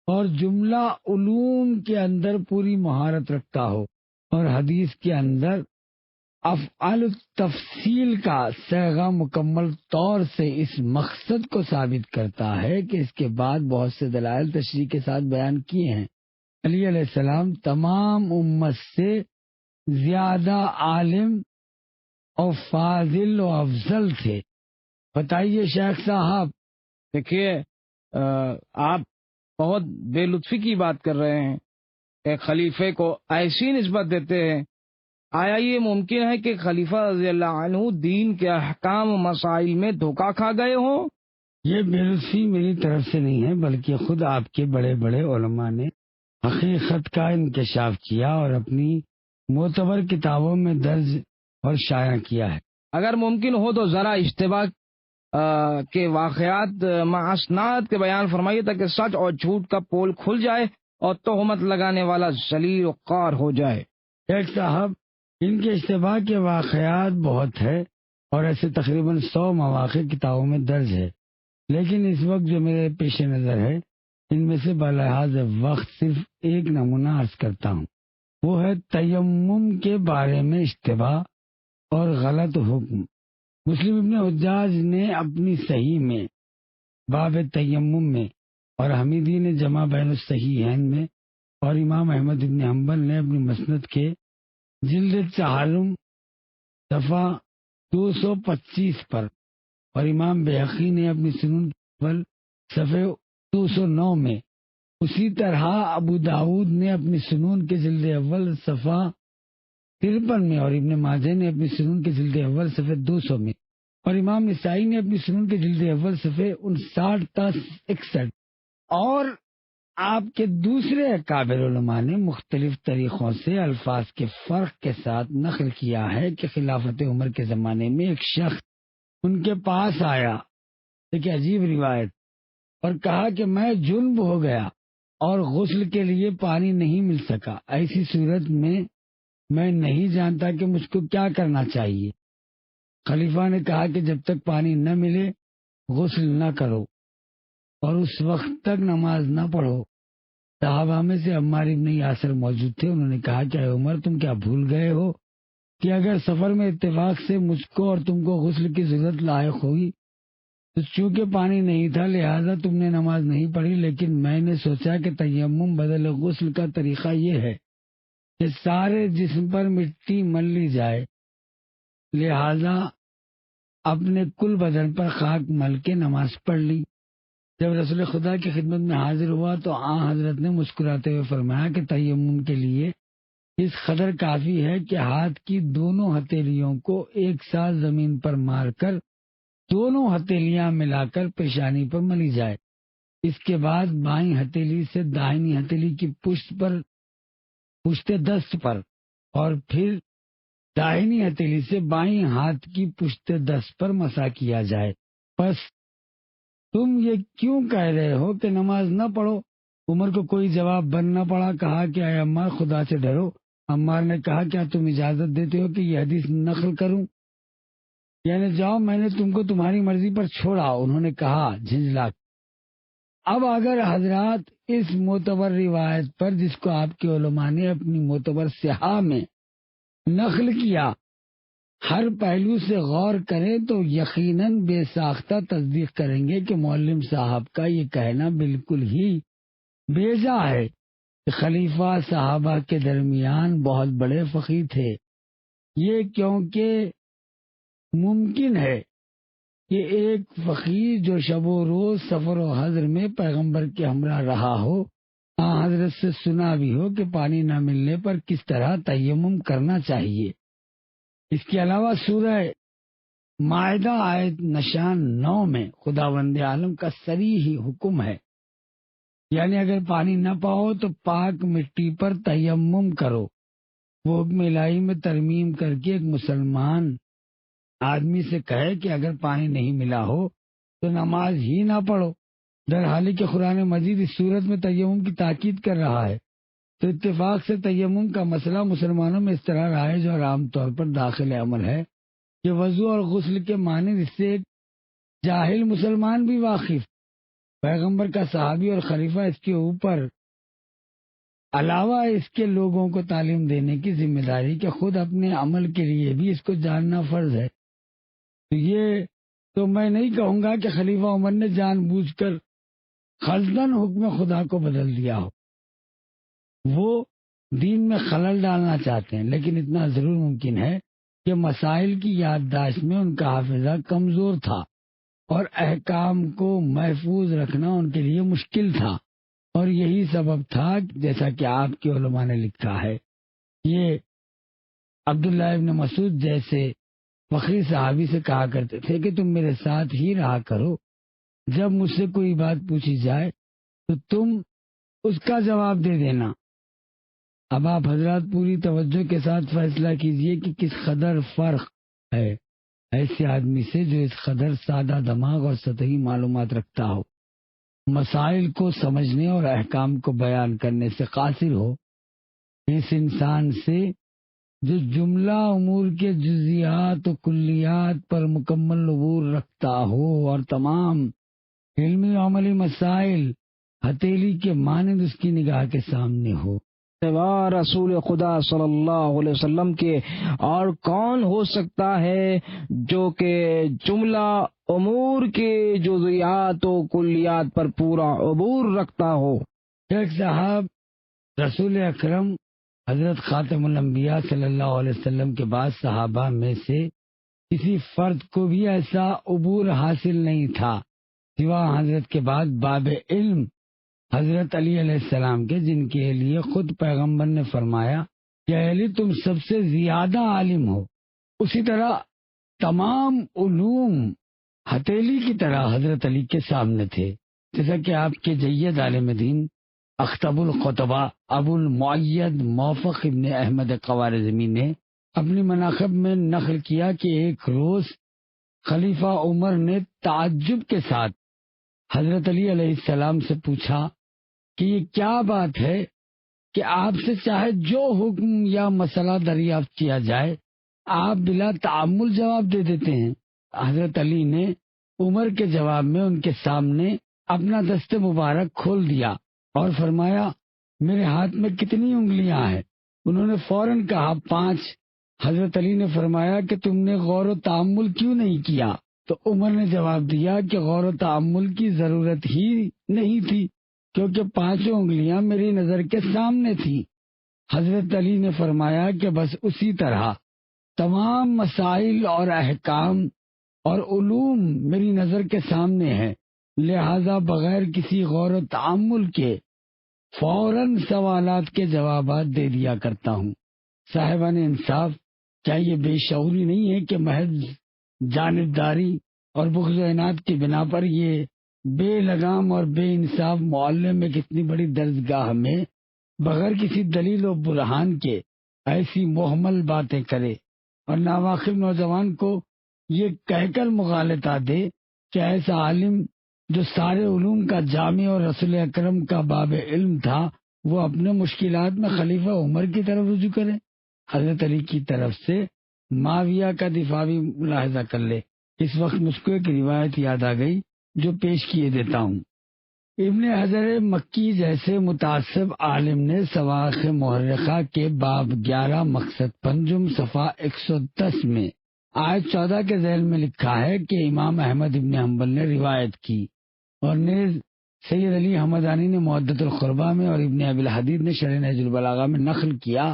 اور جملہ علوم کے اندر پوری مہارت رکھتا ہو۔ اور حدیث کے اندر افعال التفصیل کا صیغہ مکمل طور سے اس مقصد کو ثابت کرتا ہے کہ اس کے بعد بہت سے دلائل تشریح کے ساتھ بیان کیے ہیں۔ علی علیہ السلام تمام امت سے زیادہ عالم اور فاضل و افضل تھے۔ بتائیے شیخ صاحب۔ دیکھیے آپ بہت بے لطفی کی بات کر رہے ہیں، ایک خلیفے کو ایسی نسبت دیتے ہیں۔ آیا یہ ممکن ہے کہ خلیفہ رضی اللہ عنہ دین کے احکام و مسائل میں دھوکہ کھا گئے ہوں؟ یہ بے لطفی میری طرف سے نہیں ہے، بلکہ خود آپ کے بڑے بڑے علماء نے حقیقت کا انکشاف کیا اور اپنی معتبر کتابوں میں درج اور شائع کیا ہے۔ اگر ممکن ہو تو ذرا اشتباہ کے واقعات اسناد کے بیان فرمائیے تاکہ سچ اور جھوٹ کا پول کھل جائے اور تہمت لگانے والا ذلیل و خوار ہو جائے۔ شیخ صاحب ان کے اشتباہ کے واقعات بہت ہے اور ایسے تقریباً 100 مواقع کتابوں میں درج ہے، لیکن اس وقت جو میرے پیش نظر ہے ان میں سے بلحاظ وقت صرف ایک نمونہ عرض کرتا ہوں، وہ ہے تیمم کے بارے میں اشتباہ اور غلط حکم۔ مسلم ابن حجاج نے اپنی صحیح میں باب تیمم میں اور حمیدی نے جمع بین الصحیحین میں اور امام احمد ابن حنبل نے اپنی مسند کے جلد 4 صفحہ 225 پر اور امام بیہقی نے اپنی سنن اول صفحے 209 میں، اسی طرح ابو داود نے اپنی سنن کے جلد اول صفحہ 53 میں اور ابن ماجہ نے اپنی سنن کے جلد اول صفحے 200 میں اور امام نسائی نے اپنی سنن کے جلد اول صفحے 59 تا 61 اور آپ کے دوسرے اکابر علماء نے مختلف طریقوں سے الفاظ کے فرق کے ساتھ نقل کیا ہے کہ خلافت عمر کے زمانے میں ایک شخص ان کے پاس آیا، ایک عجیب روایت، اور کہا کہ میں جنب ہو گیا اور غسل کے لیے پانی نہیں مل سکا، ایسی صورت میں نہیں جانتا کہ مجھ کو کیا کرنا چاہیے۔ خلیفہ نے کہا کہ جب تک پانی نہ ملے غسل نہ کرو اور اس وقت تک نماز نہ پڑھو۔ صحابہ میں سے عمار بن یاسر موجود تھے، انہوں نے کہا کہ اے عمر، تم کیا بھول گئے ہو کہ اگر سفر میں اتفاق سے مجھ کو اور تم کو غسل کی ضرورت لاحق ہوئی تو چونکہ پانی نہیں تھا لہذا تم نے نماز نہیں پڑھی، لیکن میں نے سوچا کہ تیمم بدل غسل کا طریقہ یہ ہے کہ سارے جسم پر مٹی مل لی جائے، لہذا اپنے کل بدن پر خاک مل کے نماز پڑھ لی۔ جب رسول خدا کی خدمت میں حاضر ہوا تو حضرت نے مسکراتے ہوئے فرمایا کہ تیمم کے لیے اس قدر کافی ہے کہ ہاتھ کی دونوں ہتھیلیوں کو ایک ساتھ زمین پر مار کر دونوں ہتھیلیاں ملا کر پیشانی پر ملی جائے، اس کے بعد بائیں ہتھیلی سے داہنی ہتھیلی کی پشت دست پر اور پھر داہنی ہتھیلی سے بائیں ہاتھ کی پشت دست پر مسح کیا جائے۔ پس تم یہ کیوں کہہ رہے ہو کہ نماز نہ پڑھو؟ عمر کو کوئی جواب بن نہ پڑا۔ کہا کہ اے عمار، خدا سے ڈرو۔ عمار نے کہا کیا تم اجازت دیتے ہو کہ یہ حدیث نقل کروں؟ یعنی جاؤ، میں نے تم کو تمہاری مرضی پر چھوڑا۔ انہوں نے کہا جھنجھلا۔ اب اگر حضرات اس معتبر روایت پر جس کو آپ کے علماء نے اپنی معتبر صحاح میں نقل کیا ہر پہلو سے غور کریں تو یقیناً بے ساختہ تصدیق کریں گے کہ معلم صاحب کا یہ کہنا بالکل ہی بے جا ہے کہ خلیفہ صحابہ کے درمیان بہت بڑے فقیہ تھے۔ یہ کیونکہ ممکن ہے کہ ایک فقیہ جو شب و روز سفر و حضر میں پیغمبر کے ہمراہ رہا ہو حضرت سے سنا بھی ہو کہ پانی نہ ملنے پر کس طرح تیمم کرنا چاہیے۔ اس کے علاوہ سورہ مائدہ آیت نشان 9 میں خداوند عالم کا صریح حکم ہے، یعنی اگر پانی نہ پاؤ تو پاک مٹی پر تیمم کرو۔ وہ حکم الہی میں ترمیم کر کے ایک مسلمان آدمی سے کہے کہ اگر پانی نہیں ملا ہو تو نماز ہی نہ پڑھو، درحالی کہ قرآن مجید اس صورت میں تیمم کی تاکید کر رہا ہے۔ تو اتفاق سے تیمم کا مسئلہ مسلمانوں میں اس طرح رائج اور عام طور پر داخل عمل ہے کہ وضو اور غسل کے معنی اس سے ایک جاہل مسلمان بھی واقف، پیغمبر کا صحابی اور خلیفہ اس کے اوپر علاوہ اس کے لوگوں کو تعلیم دینے کی ذمہ داری کہ خود اپنے عمل کے لیے بھی اس کو جاننا فرض ہے۔ یہ تو میں نہیں کہوں گا کہ خلیفہ عمر نے جان بوجھ کر خلطن حکم خدا کو بدل دیا ہو، وہ دین میں خلل ڈالنا چاہتے ہیں، لیکن اتنا ضرور ممکن ہے کہ مسائل کی یادداشت میں ان کا حافظہ کمزور تھا اور احکام کو محفوظ رکھنا ان کے لیے مشکل تھا، اور یہی سبب تھا جیسا کہ آپ کے علماء نے لکھا ہے۔ یہ عبداللہ ابن مسعود جیسے فقیر صحابی سے کہا کرتے تھے کہ تم میرے ساتھ ہی رہا کرو، جب مجھ سے کوئی بات پوچھی جائے تو تم اس کا جواب دے دینا۔ اب آپ حضرات پوری توجہ کے ساتھ فیصلہ کیجئے کہ کس قدر فرق ہے ایسے آدمی سے جو اس قدر سادہ دماغ اور سطحی معلومات رکھتا ہو، مسائل کو سمجھنے اور احکام کو بیان کرنے سے قاصر ہو، اس انسان سے جو جملہ امور کے جزیات و کلیات پر مکمل عبور رکھتا ہو اور تمام علمی و عملی مسائل ہتھیلی کے مانند اس کی نگاہ کے سامنے ہو۔ سوا رسول خدا صلی اللہ علیہ وسلم کے اور کون ہو سکتا ہے جو کہ جملہ امور کے جزیات و کلیات پر پورا عبور رکھتا ہو۔ ایک صاحب رسول اکرم حضرت خاتم الانبیاء صلی اللہ علیہ وسلم کے بعد صحابہ میں سے کسی فرد کو بھی ایسا عبور حاصل نہیں تھا سوا حضرت کے بعد باب علم حضرت علی علیہ السلام کے، جن کے لیے خود پیغمبر نے فرمایا کہ علی تم سب سے زیادہ عالم ہو۔ اسی طرح تمام علوم ہتھیلی کی طرح حضرت علی کے سامنے تھے، جیسا کہ آپ کے جید عالم دین اختب الخطبہ ابو المعید موفق ابن احمد خوارزمی نے اپنی مناقب میں نقل کیا کہ ایک روز خلیفہ عمر نے تعجب کے ساتھ حضرت علی علیہ السلام سے پوچھا کہ یہ کیا بات ہے کہ آپ سے چاہے جو حکم یا مسئلہ دریافت کیا جائے آپ بلا تعامل جواب دے دیتے ہیں۔ حضرت علی نے عمر کے جواب میں ان کے سامنے اپنا دست مبارک کھول دیا اور فرمایا میرے ہاتھ میں کتنی انگلیاں ہیں؟ انہوں نے فوراً کہا 5۔ حضرت علی نے فرمایا کہ تم نے غور و تأمل کیوں نہیں کیا؟ تو عمر نے جواب دیا کہ غور و تأمل کی ضرورت ہی نہیں تھی کیونکہ 5 انگلیاں میری نظر کے سامنے تھی۔ حضرت علی نے فرمایا کہ بس اسی طرح تمام مسائل اور احکام اور علوم میری نظر کے سامنے ہیں، لہذا بغیر کسی غور و تأمل کے فوراً سوالات کے جوابات دے دیا کرتا ہوں۔ صاحبان انصاف، کیا یہ بے شعوری نہیں ہے کہ محض جانبداری اور بغض و عناد کی بنا پر یہ بے لگام اور بے انصاف معلم میں کتنی بڑی درسگاہ میں بغیر کسی دلیل و برہان کے ایسی محمل باتیں کرے اور ناواقف نوجوان کو یہ کہہ کر مغالطہ دے کہ ایسا عالم جو سارے علوم کا جامع اور رسول اکرم کا باب علم تھا وہ اپنے مشکلات میں خلیفہ عمر کی طرف رجوع کرے۔ حضرت علی کی طرف سے معاویہ کا دفاع بھی ملاحظہ کر لے۔ اس وقت مجھ کو ایک روایت یاد آ گئی جو پیش کیے دیتا ہوں۔ ابن حجر مکی جیسے متعصب عالم نے سواق محرقہ کے باب 11 مقصد پنجم صفحہ 110 میں آیت 14 کے ذیل میں لکھا ہے کہ امام احمد ابن حنبل نے روایت کی اور نیز سید علی حمدانی نے مودۃ القربہ میں اور ابن ابی الحدید نے شرح نہج البلاغہ میں نقل کیا،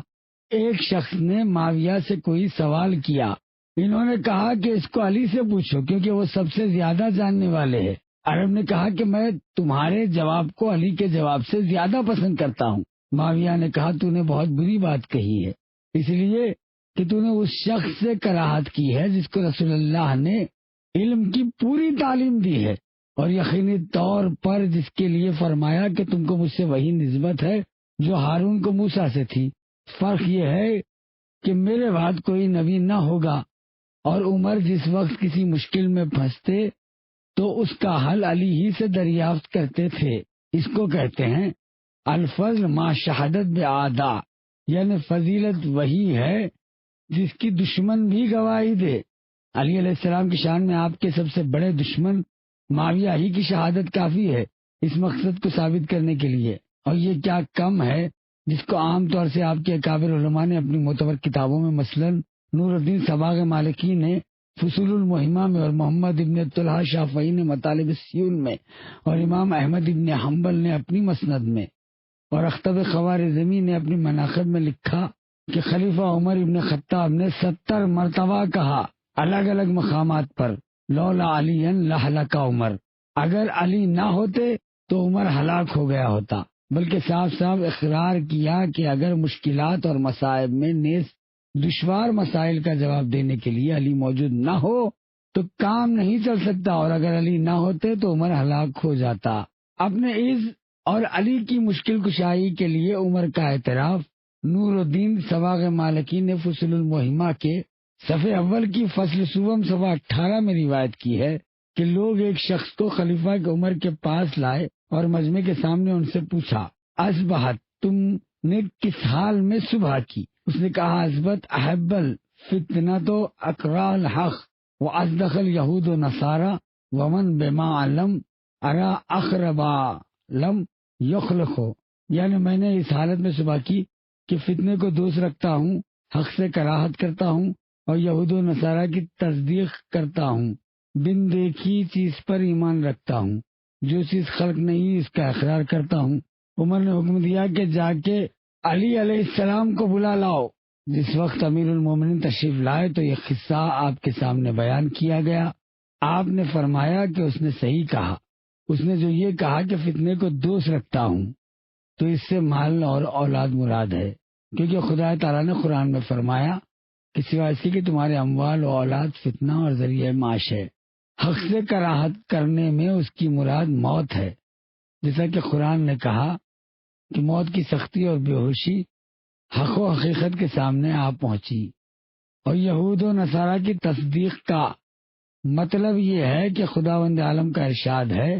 ایک شخص نے معاویہ سے کوئی سوال کیا، انہوں نے کہا کہ اس کو علی سے پوچھو کیونکہ وہ سب سے زیادہ جاننے والے ہیں۔ عرب نے کہا کہ میں تمہارے جواب کو علی کے جواب سے زیادہ پسند کرتا ہوں۔ معاویہ نے کہا تو نے بہت بری بات کہی ہے، اس لیے کہ تو نے اس شخص سے کراہت کی ہے جس کو رسول اللہ نے علم کی پوری تعلیم دی ہے اور یقینی طور پر جس کے لیے فرمایا کہ تم کو مجھ سے وہی نسبت ہے جو ہارون کو موسیٰ سے تھی۔ فرق یہ ہے کہ میرے بعد کوئی نبی نہ ہوگا، اور عمر جس وقت کسی مشکل میں پھنستے تو اس کا حل علی ہی سے دریافت کرتے تھے۔ اس کو کہتے ہیں الفضل ما شہادت باعداء، یعنی فضیلت وہی ہے جس کی دشمن بھی گواہی دے۔ علی علیہ السلام کی شان میں آپ کے سب سے بڑے دشمن معاویہ ہی کی شہادت کافی ہے اس مقصد کو ثابت کرنے کے لیے، اور یہ کیا کم ہے جس کو عام طور سے آپ کے اکابر علماء نے اپنی معتبر کتابوں میں مثلاً نور الدین صباغ مالکی نے فصول المہمہ میں اور محمد ابن طلحہ شافعی نے مطالب السیون میں اور امام احمد ابن حنبل نے اپنی مسند میں اور اختب خوارزمی نے اپنی مناقب میں لکھا کہ خلیفہ عمر ابن خطاب نے 70 مرتبہ کہا الگ الگ مقامات پر لولا علی لہلک عمر، اگر علی نہ ہوتے تو عمر ہلاک ہو گیا ہوتا، بلکہ صاف صاف اقرار کیا کہ اگر مشکلات اور مصائب میں نیز دشوار مسائل کا جواب دینے کے لیے علی موجود نہ ہو تو کام نہیں چل سکتا، اور اگر علی نہ ہوتے تو عمر ہلاک ہو جاتا۔ اپنے عز اور علی کی مشکل کشائی کے لیے عمر کا اعتراف نور الدین صباغ مالکی نے فصول المہمہ کے صفحے اول کی فصل سوم صفحہ 18 میں روایت کی ہے کہ لوگ ایک شخص کو خلیفہ کے عمر کے پاس لائے اور مجمع کے سامنے ان سے پوچھا اصبحت، تم نے کس حال میں صبح کی؟ اس نے کہا اثبت احبل فتنہ تو اقرا الحق و ازدخ الیہود و نصارا ومن بما علم ارا اخربا لم یخلقو، یعنی میں نے اس حالت میں صبح کی کہ فتنے کو دوست رکھتا ہوں، حق سے کراہت کرتا ہوں اور یہود و نصارہ کی تصدیق کرتا ہوں، بن دیکھی چیز پر ایمان رکھتا ہوں، جو چیز خلق نہیں اس کا اقرار کرتا ہوں۔ عمر نے حکم دیا کہ جا کے علی علیہ السلام کو بلا لاؤ۔ جس وقت امیر المومنین تشریف لائے تو یہ قصہ آپ کے سامنے بیان کیا گیا۔ آپ نے فرمایا کہ اس نے صحیح کہا، اس نے جو یہ کہا کہ فتنے کو دوست رکھتا ہوں تو اس سے مال اور اولاد مراد ہے، کیونکہ خدا تعالیٰ نے قرآن میں فرمایا کہ سوائے اس کے کہ تمہارے اموال و اولاد فتنہ اور ذریعہ معاش ہے۔ حق سے کراہت کرنے میں اس کی مراد موت ہے، جیسا کہ قرآن نے کہا کہ موت کی سختی اور بے ہوشی حق و حقیقت کے سامنے آ پہنچی۔ اور یہود و نصارہ کی تصدیق کا مطلب یہ ہے کہ خداوند عالم کا ارشاد ہے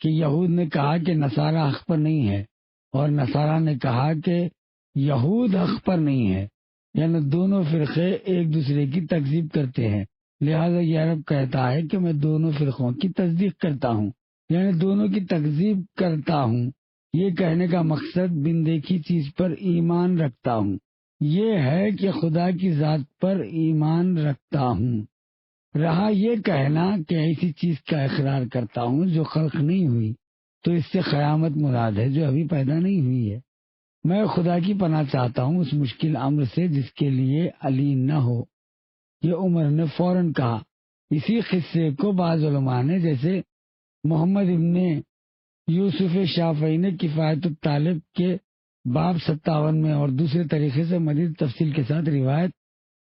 کہ یہود نے کہا کہ نصارہ حق پر نہیں ہے، اور نصارہ نے کہا کہ یہود حق پر نہیں ہے، یعنی دونوں فرقے ایک دوسرے کی تکذیب کرتے ہیں۔ لہذا یہ عرب کہتا ہے کہ میں دونوں فرقوں کی تصدیق کرتا ہوں، یعنی دونوں کی تکذیب کرتا ہوں۔ یہ کہنے کا مقصد بن دیکھی چیز پر ایمان رکھتا ہوں، یہ ہے کہ خدا کی ذات پر ایمان رکھتا ہوں۔ رہا یہ کہنا کہ ایسی چیز کا اقرار کرتا ہوں جو خلق نہیں ہوئی، تو اس سے قیامت مراد ہے جو ابھی پیدا نہیں ہوئی ہے۔ میں خدا کی پناہ چاہتا ہوں اس مشکل امر سے جس کے لیے علی نہ ہو۔ یہ عمر نے فوراً کہا۔ اسی قصے کو بعض علماء نے، جیسے محمد ابن یوسف شافعی نے کفایت الطالب کے باب 57 میں اور دوسرے طریقے سے مزید تفصیل کے ساتھ روایت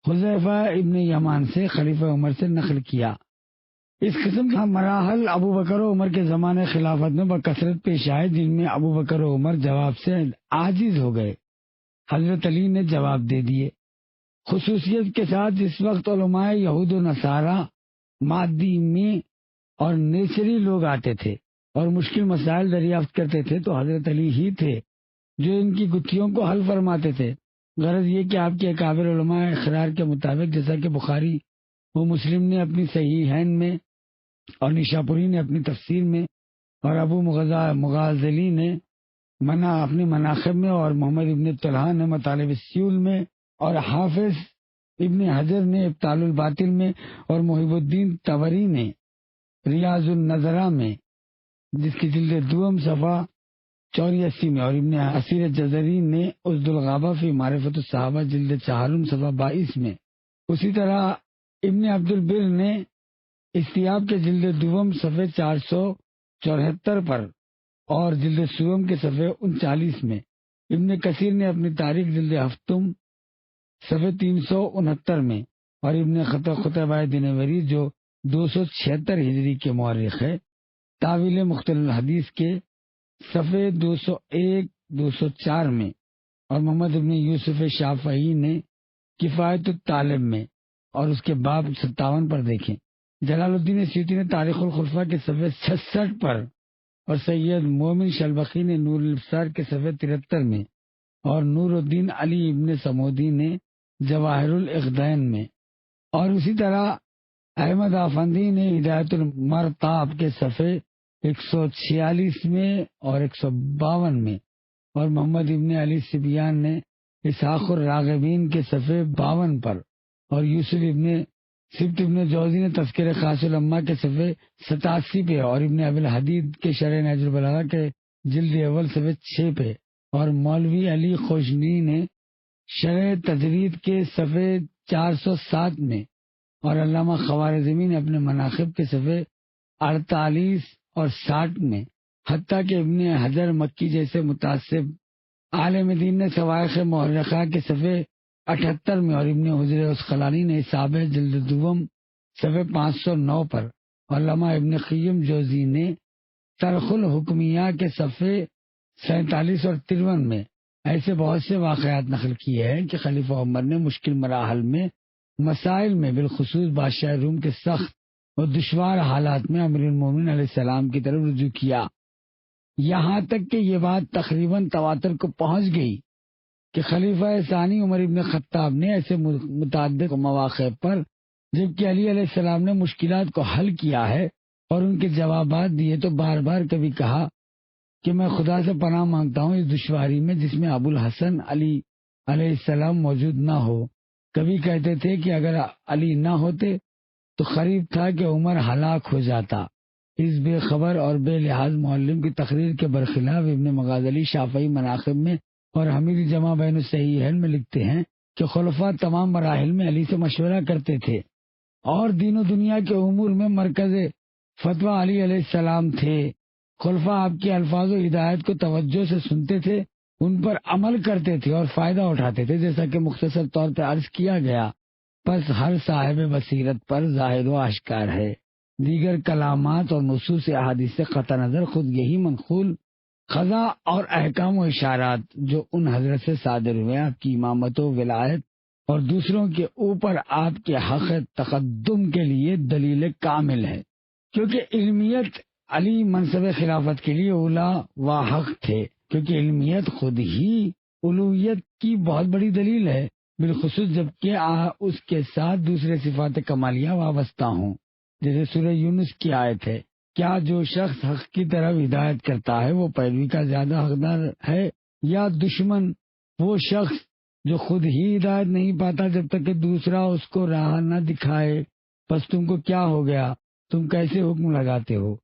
حذیفہ ابن یمان سے خلیفہ عمر سے نقل کیا۔ اس قسم کے مراحل ابو بکر و عمر کے زمانے خلافت میں بکثرت پیش آئے، جن میں ابو بکر و عمر جواب سے عاجز ہو گئے۔ حضرت علی نے جواب دے دیے۔ خصوصیت کے ساتھ جس وقت علماء یہود و نصارہ مادی میں اور نیچری لوگ آتے تھے اور مشکل مسائل دریافت کرتے تھے تو حضرت علی ہی تھے جو ان کی گتھیوں کو حل فرماتے تھے۔ غرض یہ کہ آپ کے اکابر علماء اقرار کے مطابق، جیسا کہ بخاری و مسلم نے اپنی صحیحین میں اور نیشاپوری نے اپنی تفسیر میں اور ابو مغازلی نے اپنی مناقب میں اور محمد ابن طلحہ نے مطالب السیول میں اور حافظ ابن حجر نے ابطال الباطل میں اور محب الدین طبری نے ریاض النظرہ میں، جس کی جلد دوم صفحہ 84 میں، اور ابن اسیر جزری نے اسد الغابہ فی معرفت الصحابہ جلد 4 صفحہ 22 میں، اسی طرح ابن عبد البر نے استیاب کے جلد دوم صفحے 474 پر اور جلد سوم کے صفحے 39 میں، ابن کثیر نے اپنی تاریخ جلد ہفتم صفحے 369 میں، اور ابن قتیبہ دینوری جو 276 ہجری کے مورخ ہے، تاویل مختلف الحدیث کے صفحے 201 204 میں، اور محمد ابن یوسف شافعی نے کفایت الطالب میں اور اس کے باب 57 پر دیکھیں۔ جلال الدین سیوطی نے تاریخ الخلفاء کے صفحے 66 پر، اور سید مومن شلبخی نے نور الابصار کے صفحے 73 میں، اور نور الدین علی ابن سمودی نے جواہر الاقدین میں، اور اسی طرح احمد آفندی نے ہدایت المرتاب کے صفحے 146 میں اور 152 میں، اور محمد ابن علی سبیان نے اسحاق الراغبین کے صفحے 52 پر، اور یوسف ابن سبت ابن جوزی نے تذکر خاص العلماء کے صفحے 87 پہ، اور ابن ابی الحدید کے شرح نہج البلاغہ کے جلد اول صفحے 6 پہ، اور مولوی علی خوشنی نے شرح تجرید کے صفحے 407 میں، اور علامہ خوارزمی نے اپنے مناقب کے صفحے 48 اور 60 میں، حتیٰ کہ ابن حجر مکی جیسے متعصب عالم دین نے سوائق محرقہ کے صفحے 78 میں، اور ابن حجر اسقلانی نے سابع جلد دوم صفحے 509 پر، اور علامہ ابن قیم جوزی نے ترخ الحکمیہ کے صفحے 47 اور 53 میں ایسے بہت سے واقعات نقل کیے ہیں کہ خلیفہ عمر نے مشکل مراحل میں مسائل میں بالخصوص بادشاہ روم کے سخت اور دشوار حالات میں امیر المومنین علیہ السلام کی طرف رجوع کیا، یہاں تک کہ یہ بات تقریباً تواتر کو پہنچ گئی کہ خلیفہ ثانی عمر ابن خطاب نے ایسے متعدد مواقع پر جبکہ علی علیہ السلام نے مشکلات کو حل کیا ہے اور ان کے جوابات دیے تو بار بار کبھی کہا کہ میں خدا سے پناہ مانگتا ہوں اس دشواری میں جس میں ابو الحسن علی علیہ السلام موجود نہ ہو۔ کبھی کہتے تھے کہ اگر علی نہ ہوتے تو قریب تھا کہ عمر ہلاک ہو جاتا۔ اس بے خبر اور بے لحاظ معلم کی تقریر کے برخلاف ابن مغازلی شافعی مناقب میں اور حمیدی جمع بین الصحیحین میں لکھتے ہیں کہ خلفاء تمام مراحل میں علی سے مشورہ کرتے تھے اور دین و دنیا کے امور میں مرکز فتویٰ علی علیہ السلام تھے۔ خلفاء آپ کے الفاظ و ہدایت کو توجہ سے سنتے تھے، ان پر عمل کرتے تھے اور فائدہ اٹھاتے تھے، جیسا کہ مختصر طور پر عرض کیا گیا۔ پس ہر صاحب بصیرت پر ظاہر و آشکار ہے۔ دیگر کلامات اور نصوص احادیث سے قطع نظر خود یہی منقول قضا اور احکام و اشارات جو ان حضرت سے صادر ہوئے آپ کی امامت و ولایت اور دوسروں کے اوپر آپ کے حق تقدم کے لیے دلیل کامل ہے، کیونکہ علمیت علی منصب خلافت کے لیے اولا و حق تھے، کیونکہ علمیت خود ہی الوہیت کی بہت بڑی دلیل ہے، بالخصوص جبکہ اس کے ساتھ دوسرے صفات کمالیہ وابستہ ہوں، جیسے سورہ یونس کی آیت ہے، کیا جو شخص حق کی طرف ہدایت کرتا ہے وہ پیروی کا زیادہ حقدار ہے یا دشمن وہ شخص جو خود ہی ہدایت نہیں پاتا جب تک کہ دوسرا اس کو راہ نہ دکھائے؟ پس تم کو کیا ہو گیا، تم کیسے حکم لگاتے ہو؟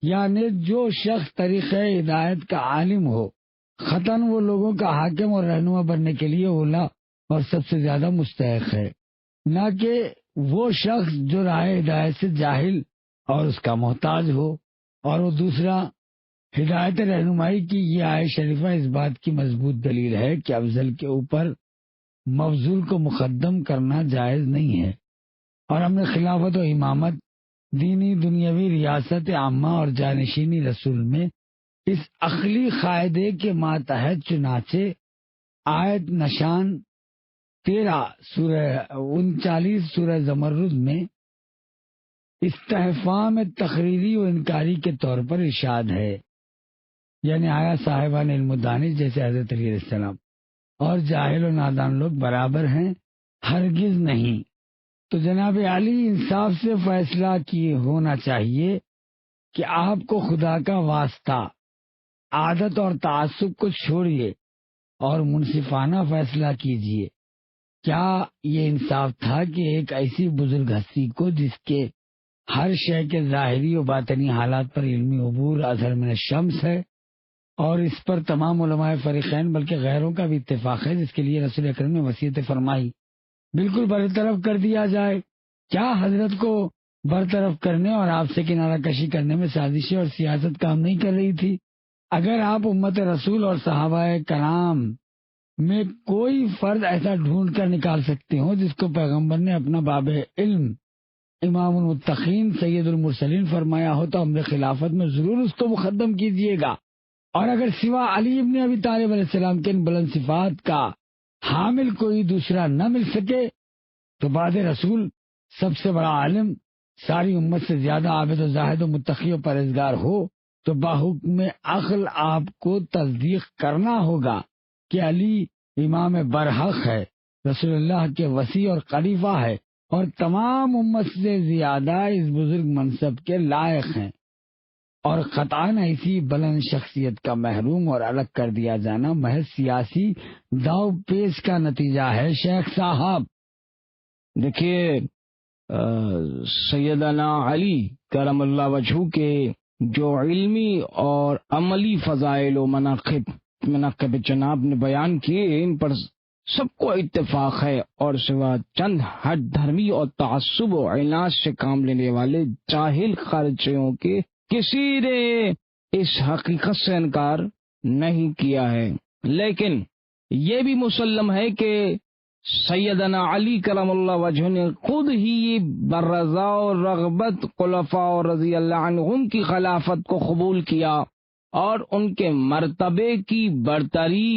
یعنی جو شخص طریقہ ہدایت کا عالم ہو خطاً وہ لوگوں کا حاکم اور رہنما بننے کے لیے اولا اور سب سے زیادہ مستحق ہے، نہ کہ وہ شخص جو راہ ہدایت سے جاہل اور اس کا محتاج ہو۔ اور وہ دوسرا ہدایت رہنمائی کی یہ آیت شریفہ اس بات کی مضبوط دلیل ہے کہ افضل کے اوپر مفضول کو مقدم کرنا جائز نہیں ہے، اور ہم نے خلافت و امامت، دینی دنیاوی ریاست عامہ اور جانشینی رسول میں اس عقلی قاعدے کے ماتحت چنانچہ آیت نشان 13 سورہ 39 سورہ زمرد میں استحفام تقریری و انکاری کے طور پر ارشاد ہے، یعنی آیا صاحبان علم و دانش جیسے حضرت علی علیہ السلام اور جاہل و نادان لوگ برابر ہیں؟ ہرگز نہیں۔ تو جناب علی انصاف سے فیصلہ کیے ہونا چاہیے کہ آپ کو خدا کا واسطہ عادت اور تعصب کو چھوڑیے اور منصفانہ فیصلہ کیجیے۔ کیا یہ انصاف تھا کہ ایک ایسی بزرگ ہستی کو جس کے ہر شے کے ظاہری و باطنی حالات پر علمی عبور اظہر من الشمس ہے، اور اس پر تمام علماء فریقین بلکہ غیروں کا بھی اتفاق ہے، جس کے لیے رسول اکرم نے وصیت فرمائی، بالکل برطرف کر دیا جائے؟ کیا حضرت کو برطرف کرنے اور آپ سے کنارہ کشی کرنے میں سازشیں اور سیاست کام نہیں کر رہی تھی؟ اگر آپ امت رسول اور صحابہ کرام میں کوئی فرد ایسا ڈھونڈ کر نکال سکتے ہوں جس کو پیغمبر نے اپنا باب علم امام المتقین سید المرسلین فرمایا ہو تو امر خلافت میں ضرور اس کو مقدم کیجیے گا، اور اگر سوا علی ابن ابی طالب علیہ السلام کے ان بلند صفات کا حامل کوئی دوسرا نہ مل سکے تو بعد رسول سب سے بڑا عالم، ساری امت سے زیادہ عابد و زاہد و متقی و پرہیزگار ہو تو باحکم عقل آپ کو تصدیق کرنا ہوگا کہ علی امام برحق ہے، رسول اللہ کے وصی اور خلیفہ ہے، اور تمام امت سے زیادہ اس بزرگ منصب کے لائق ہیں، اور قطعاً ایسی بلند شخصیت کا محروم اور الگ کر دیا جانا محض سیاسی داؤ پیش کا نتیجہ ہے۔ شیخ صاحب دیکھیے، سیدنا علی کرم اللہ وجہہ کے جو علمی اور عملی فضائل و مناقب جناب نے بیان کیے، ان پر سب کو اتفاق ہے، اور سوا چند ہٹ دھرمی اور تعصب و عناد سے کام لینے والے جاہل خارجیوں کے کسی نے اس حقیقت سے انکار نہیں کیا ہے۔ لیکن یہ بھی مسلم ہے کہ سیدنا علی کرم اللہ وجہہ نے خود ہی بررضا و رغبت خلفاء رضی اللہ عنہم کی خلافت کو قبول کیا اور ان کے مرتبے کی برتری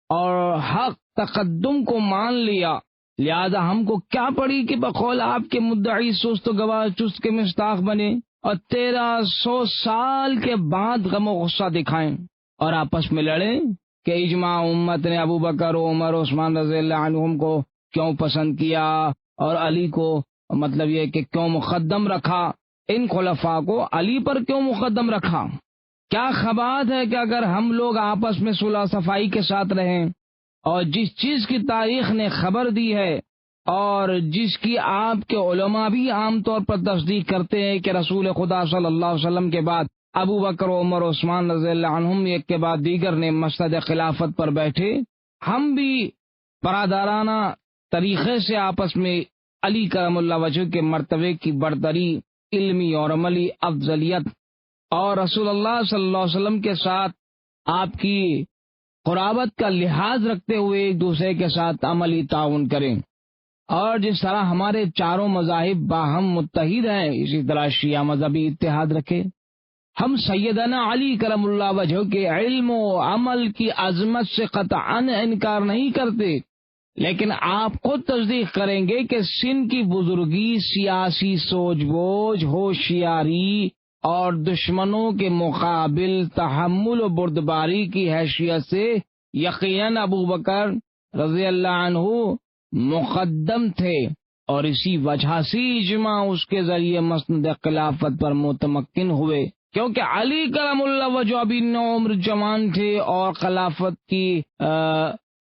اور حق تقدم کو مان لیا، لہذا ہم کو کیا پڑی کہ بقول آپ کے مدعی سست و گواہ چست کے مستاق بنے اور 1300 سال کے بعد غم و غصہ دکھائیں اور آپس میں لڑیں کہ اجماع امت نے ابو بکر و عمر و عثمان رضی اللہ عنہم کو کیوں پسند کیا اور علی کو مطلب یہ کہ کیوں مقدم رکھا، ان خلفاء کو علی پر کیوں مقدم رکھا۔ کیا خبات ہے کہ اگر ہم لوگ آپس میں صلح صفائی کے ساتھ رہیں اور جس چیز کی تاریخ نے خبر دی ہے اور جس کی آپ کے علماء بھی عام طور پر تصدیق کرتے ہیں کہ رسول خدا صلی اللہ علیہ وسلم کے بعد ابو بکر و عمر و عثمان رضی اللہ عنہم ایک کے بعد دیگر نے مسند خلافت پر بیٹھے، ہم بھی برادرانہ طریقے سے آپس میں علی کرم اللہ وجہ کے مرتبے کی برتری، علمی اور عملی افضلیت اور رسول اللہ صلی اللہ علیہ وسلم کے ساتھ آپ کی قرابت کا لحاظ رکھتے ہوئے ایک دوسرے کے ساتھ عملی تعاون کریں۔ اور جس طرح ہمارے چاروں مذاہب باہم متحد ہیں، اسی طرح شیعہ مذہبی اتحاد رکھے۔ ہم سیدنا علی کرم اللہ وجہ کے علم و عمل کی عظمت سے قطعاً انکار نہیں کرتے، لیکن آپ خود تصدیق کریں گے کہ سن کی بزرگی، سیاسی سوجھ بوجھ، ہوشیاری اور دشمنوں کے مقابل تحمل و بردباری کی حیثیت سے یقیناً ابو بکر رضی اللہ عنہ مقدم تھے، اور اسی وجہ سے اجماع اس کے ذریعے مسند خلافت پر متمکن ہوئے، کیونکہ علی کرم اللہ وجہ ابھی نوعمر جوان تھے اور خلافت کی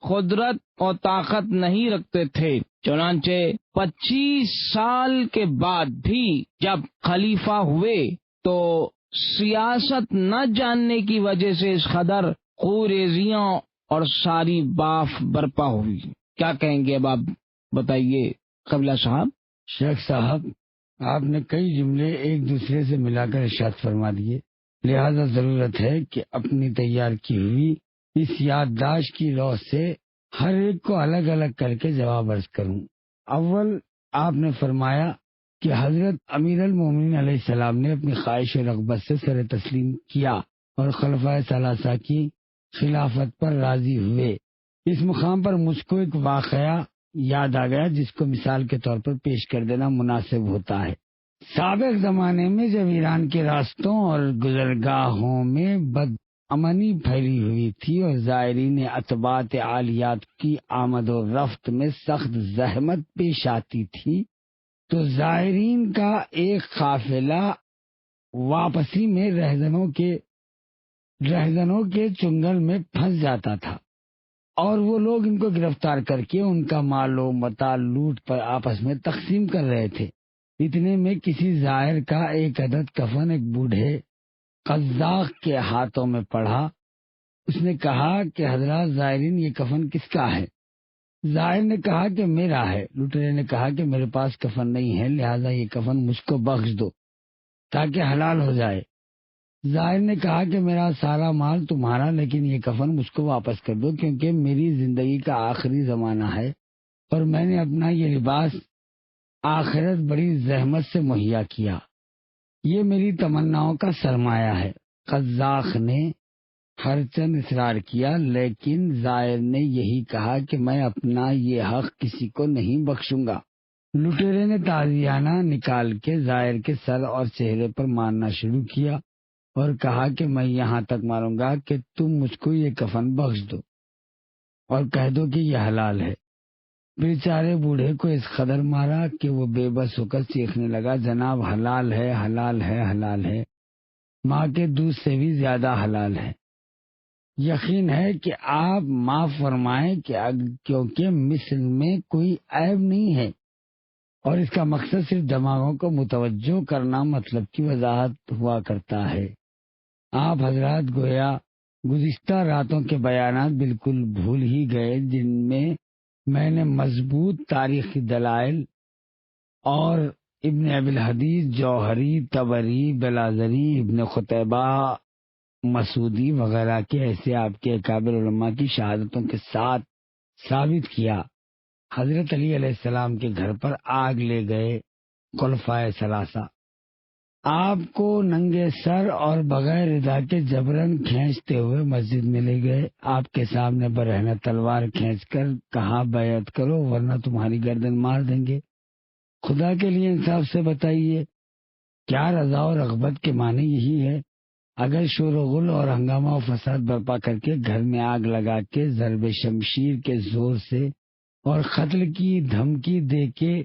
قدرت اور طاقت نہیں رکھتے تھے۔ چنانچہ 25 سال کے بعد بھی جب خلیفہ ہوئے تو سیاست نہ جاننے کی وجہ سے اس قدر خوریزیاں اور ساری باف برپا ہوئی۔ کیا کہیں گے اب آپ بتائیے قبلہ صاحب؟ شیخ صاحب، آپ نے کئی جملے ایک دوسرے سے ملا کر ارشاد فرما دیے، لہذا ضرورت ہے کہ اپنی تیار کی ہوئی اس یادداشت کی روح سے ہر ایک کو الگ الگ کر کے جواب عرض کروں۔ اول، آپ نے فرمایا کہ حضرت امیر المومنین علیہ السلام نے اپنی خواہش و رغبت سے سر تسلیم کیا اور خلفائے ثلاثہ کی خلافت پر راضی ہوئے۔ اس مقام پر مجھ کو ایک واقعہ یاد آ گیا جس کو مثال کے طور پر پیش کر دینا مناسب ہوتا ہے۔ سابق زمانے میں جب ایران کے راستوں اور گزرگاہوں میں بد امنی پھیلی ہوئی تھی اور زائرین اتباعت عالیات کی آمد و رفت میں سخت زحمت پیش آتی تھی، تو زائرین کا ایک قافلہ واپسی میں رہزنوں کے چنگل میں پھنس جاتا تھا، اور وہ لوگ ان کو گرفتار کر کے ان کا مال و متاع لوٹ پر آپس میں تقسیم کر رہے تھے۔ اتنے میں کسی زائر کا ایک عدد کفن ایک بوڑھے قزاق کے ہاتھوں میں پڑا۔ اس نے کہا کہ حضرات زائرین، یہ کفن کس کا ہے؟ زائر نے کہا کہ میرا ہے۔ لٹیرے نے کہا کہ میرے پاس کفن نہیں ہے، لہذا یہ کفن مجھ کو بخش دو تاکہ حلال ہو جائے۔ زائر نے کہا کہ میرا سارا مال تمہارا، لیکن یہ کفن مجھ کو واپس کر دو، کیونکہ میری زندگی کا آخری زمانہ ہے اور میں نے اپنا یہ لباس آخرت بڑی زحمت سے مہیا کیا، یہ میری تمناؤں کا سرمایہ ہے۔ قزاق نے ہر چند اصرار کیا، لیکن زائر نے یہی کہا کہ میں اپنا یہ حق کسی کو نہیں بخشوں گا۔ لٹیرے نے تازیانہ نکال کے زائر کے سر اور چہرے پر مارنا شروع کیا اور کہا کہ میں یہاں تک ماروں گا کہ تم مجھ کو یہ کفن بخش دو اور کہہ دو کہ یہ حلال ہے۔ بیچارے بوڑھے کو اس قدر مارا کہ وہ بے بس ہو کر چیخنے لگا، جناب حلال ہے، حلال ہے، حلال ہے، ماں کے دودھ سے بھی زیادہ حلال ہے۔ یقین ہے کہ آپ معاف فرمائیں کہ کیونکہ مثل میں کوئی عیب نہیں ہے، اور اس کا مقصد صرف دماغوں کو متوجہ کرنا مطلب کی وضاحت ہوا کرتا ہے۔ آپ حضرات گویا گزشتہ راتوں کے بیانات بالکل بھول ہی گئے جن میں نے مضبوط تاریخی دلائل اور ابن ابی الحدیث، جوہری، طبری، بلازری، ابن قتیبہ، مسعودی وغیرہ کے ایسے آپ کے اکابر علماء کی شہادتوں کے ساتھ ثابت کیا۔ حضرت علی علیہ السلام کے گھر پر آگ لے گئے خلفائے ثلاثہ، آپ کو ننگے سر اور بغیر رضا کے جبرن کھینچتے ہوئے مسجد میں لے گئے۔ آپ کے سامنے برہنہ تلوار کھینچ کر کہا بیعت کرو ورنہ تمہاری گردن مار دیں گے۔ خدا کے لیے انصاف سے بتائیے، کیا رضا و رغبت کے معنی یہی ہے؟ اگر شور و غل اور ہنگامہ و فساد برپا کر کے گھر میں آگ لگا کے ضرب شمشیر کے زور سے اور قتل کی دھمکی دے کے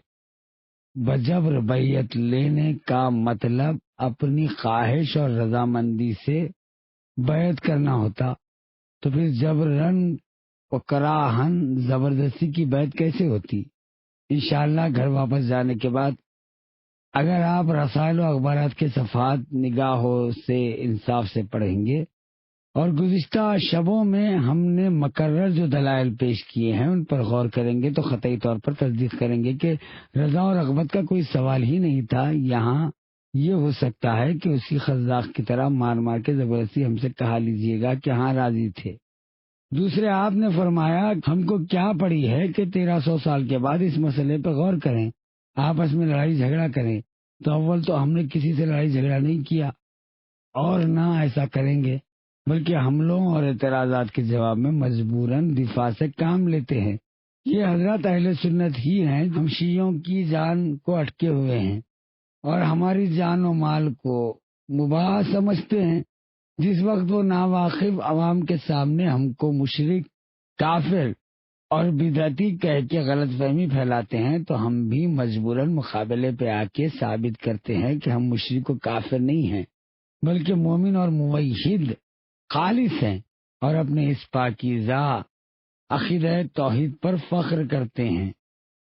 بجبر بیعت لینے کا مطلب اپنی خواہش اور رضامندی سے بیعت کرنا ہوتا، تو پھر جبرن و کراہن زبردستی کی بیعت کیسے ہوتی؟ انشاءاللہ گھر واپس جانے کے بعد اگر آپ رسائل و اخبارات کے صفحات نگاہوں سے انصاف سے پڑھیں گے اور گزشتہ شبوں میں ہم نے مقرر جو دلائل پیش کیے ہیں ان پر غور کریں گے تو قطعی طور پر تصدیق کریں گے کہ رضا و رغبت کا کوئی سوال ہی نہیں تھا۔ یہاں یہ ہو سکتا ہے کہ اسی قزاق کی طرح مار مار کے زبردستی ہم سے کہا لیجیے گا کہ ہاں راضی تھے، دوسرے آپ نے فرمایا ہم کو کیا پڑی ہے کہ 1300 سال کے بعد اس مسئلے پہ غور کریں، آپس میں لڑائی جھگڑا کریں۔ تو اول تو ہم نے کسی سے لڑائی جھگڑا نہیں کیا اور نہ ایسا کریں گے، بلکہ حملوں اور اعتراضات کے جواب میں مجبوراً دفاع سے کام لیتے ہیں۔ یہ حضرات اہل سنت ہی ہیں، ہم شیعوں کی جان کو اٹکے ہوئے ہیں اور ہماری جان و مال کو مباح سمجھتے ہیں۔ جس وقت وہ ناواقف عوام کے سامنے ہم کو مشرک، کافر اور بدعتی کہہ کے غلط فہمی پھیلاتے ہیں تو ہم بھی مجبوراً مقابلے پہ آ کے ثابت کرتے ہیں کہ ہم مشرک و کافر نہیں ہیں، بلکہ مومن اور موحد خالص ہیں اور اپنے اس پاکیزہ عقیدہ توحید پر فخر کرتے ہیں۔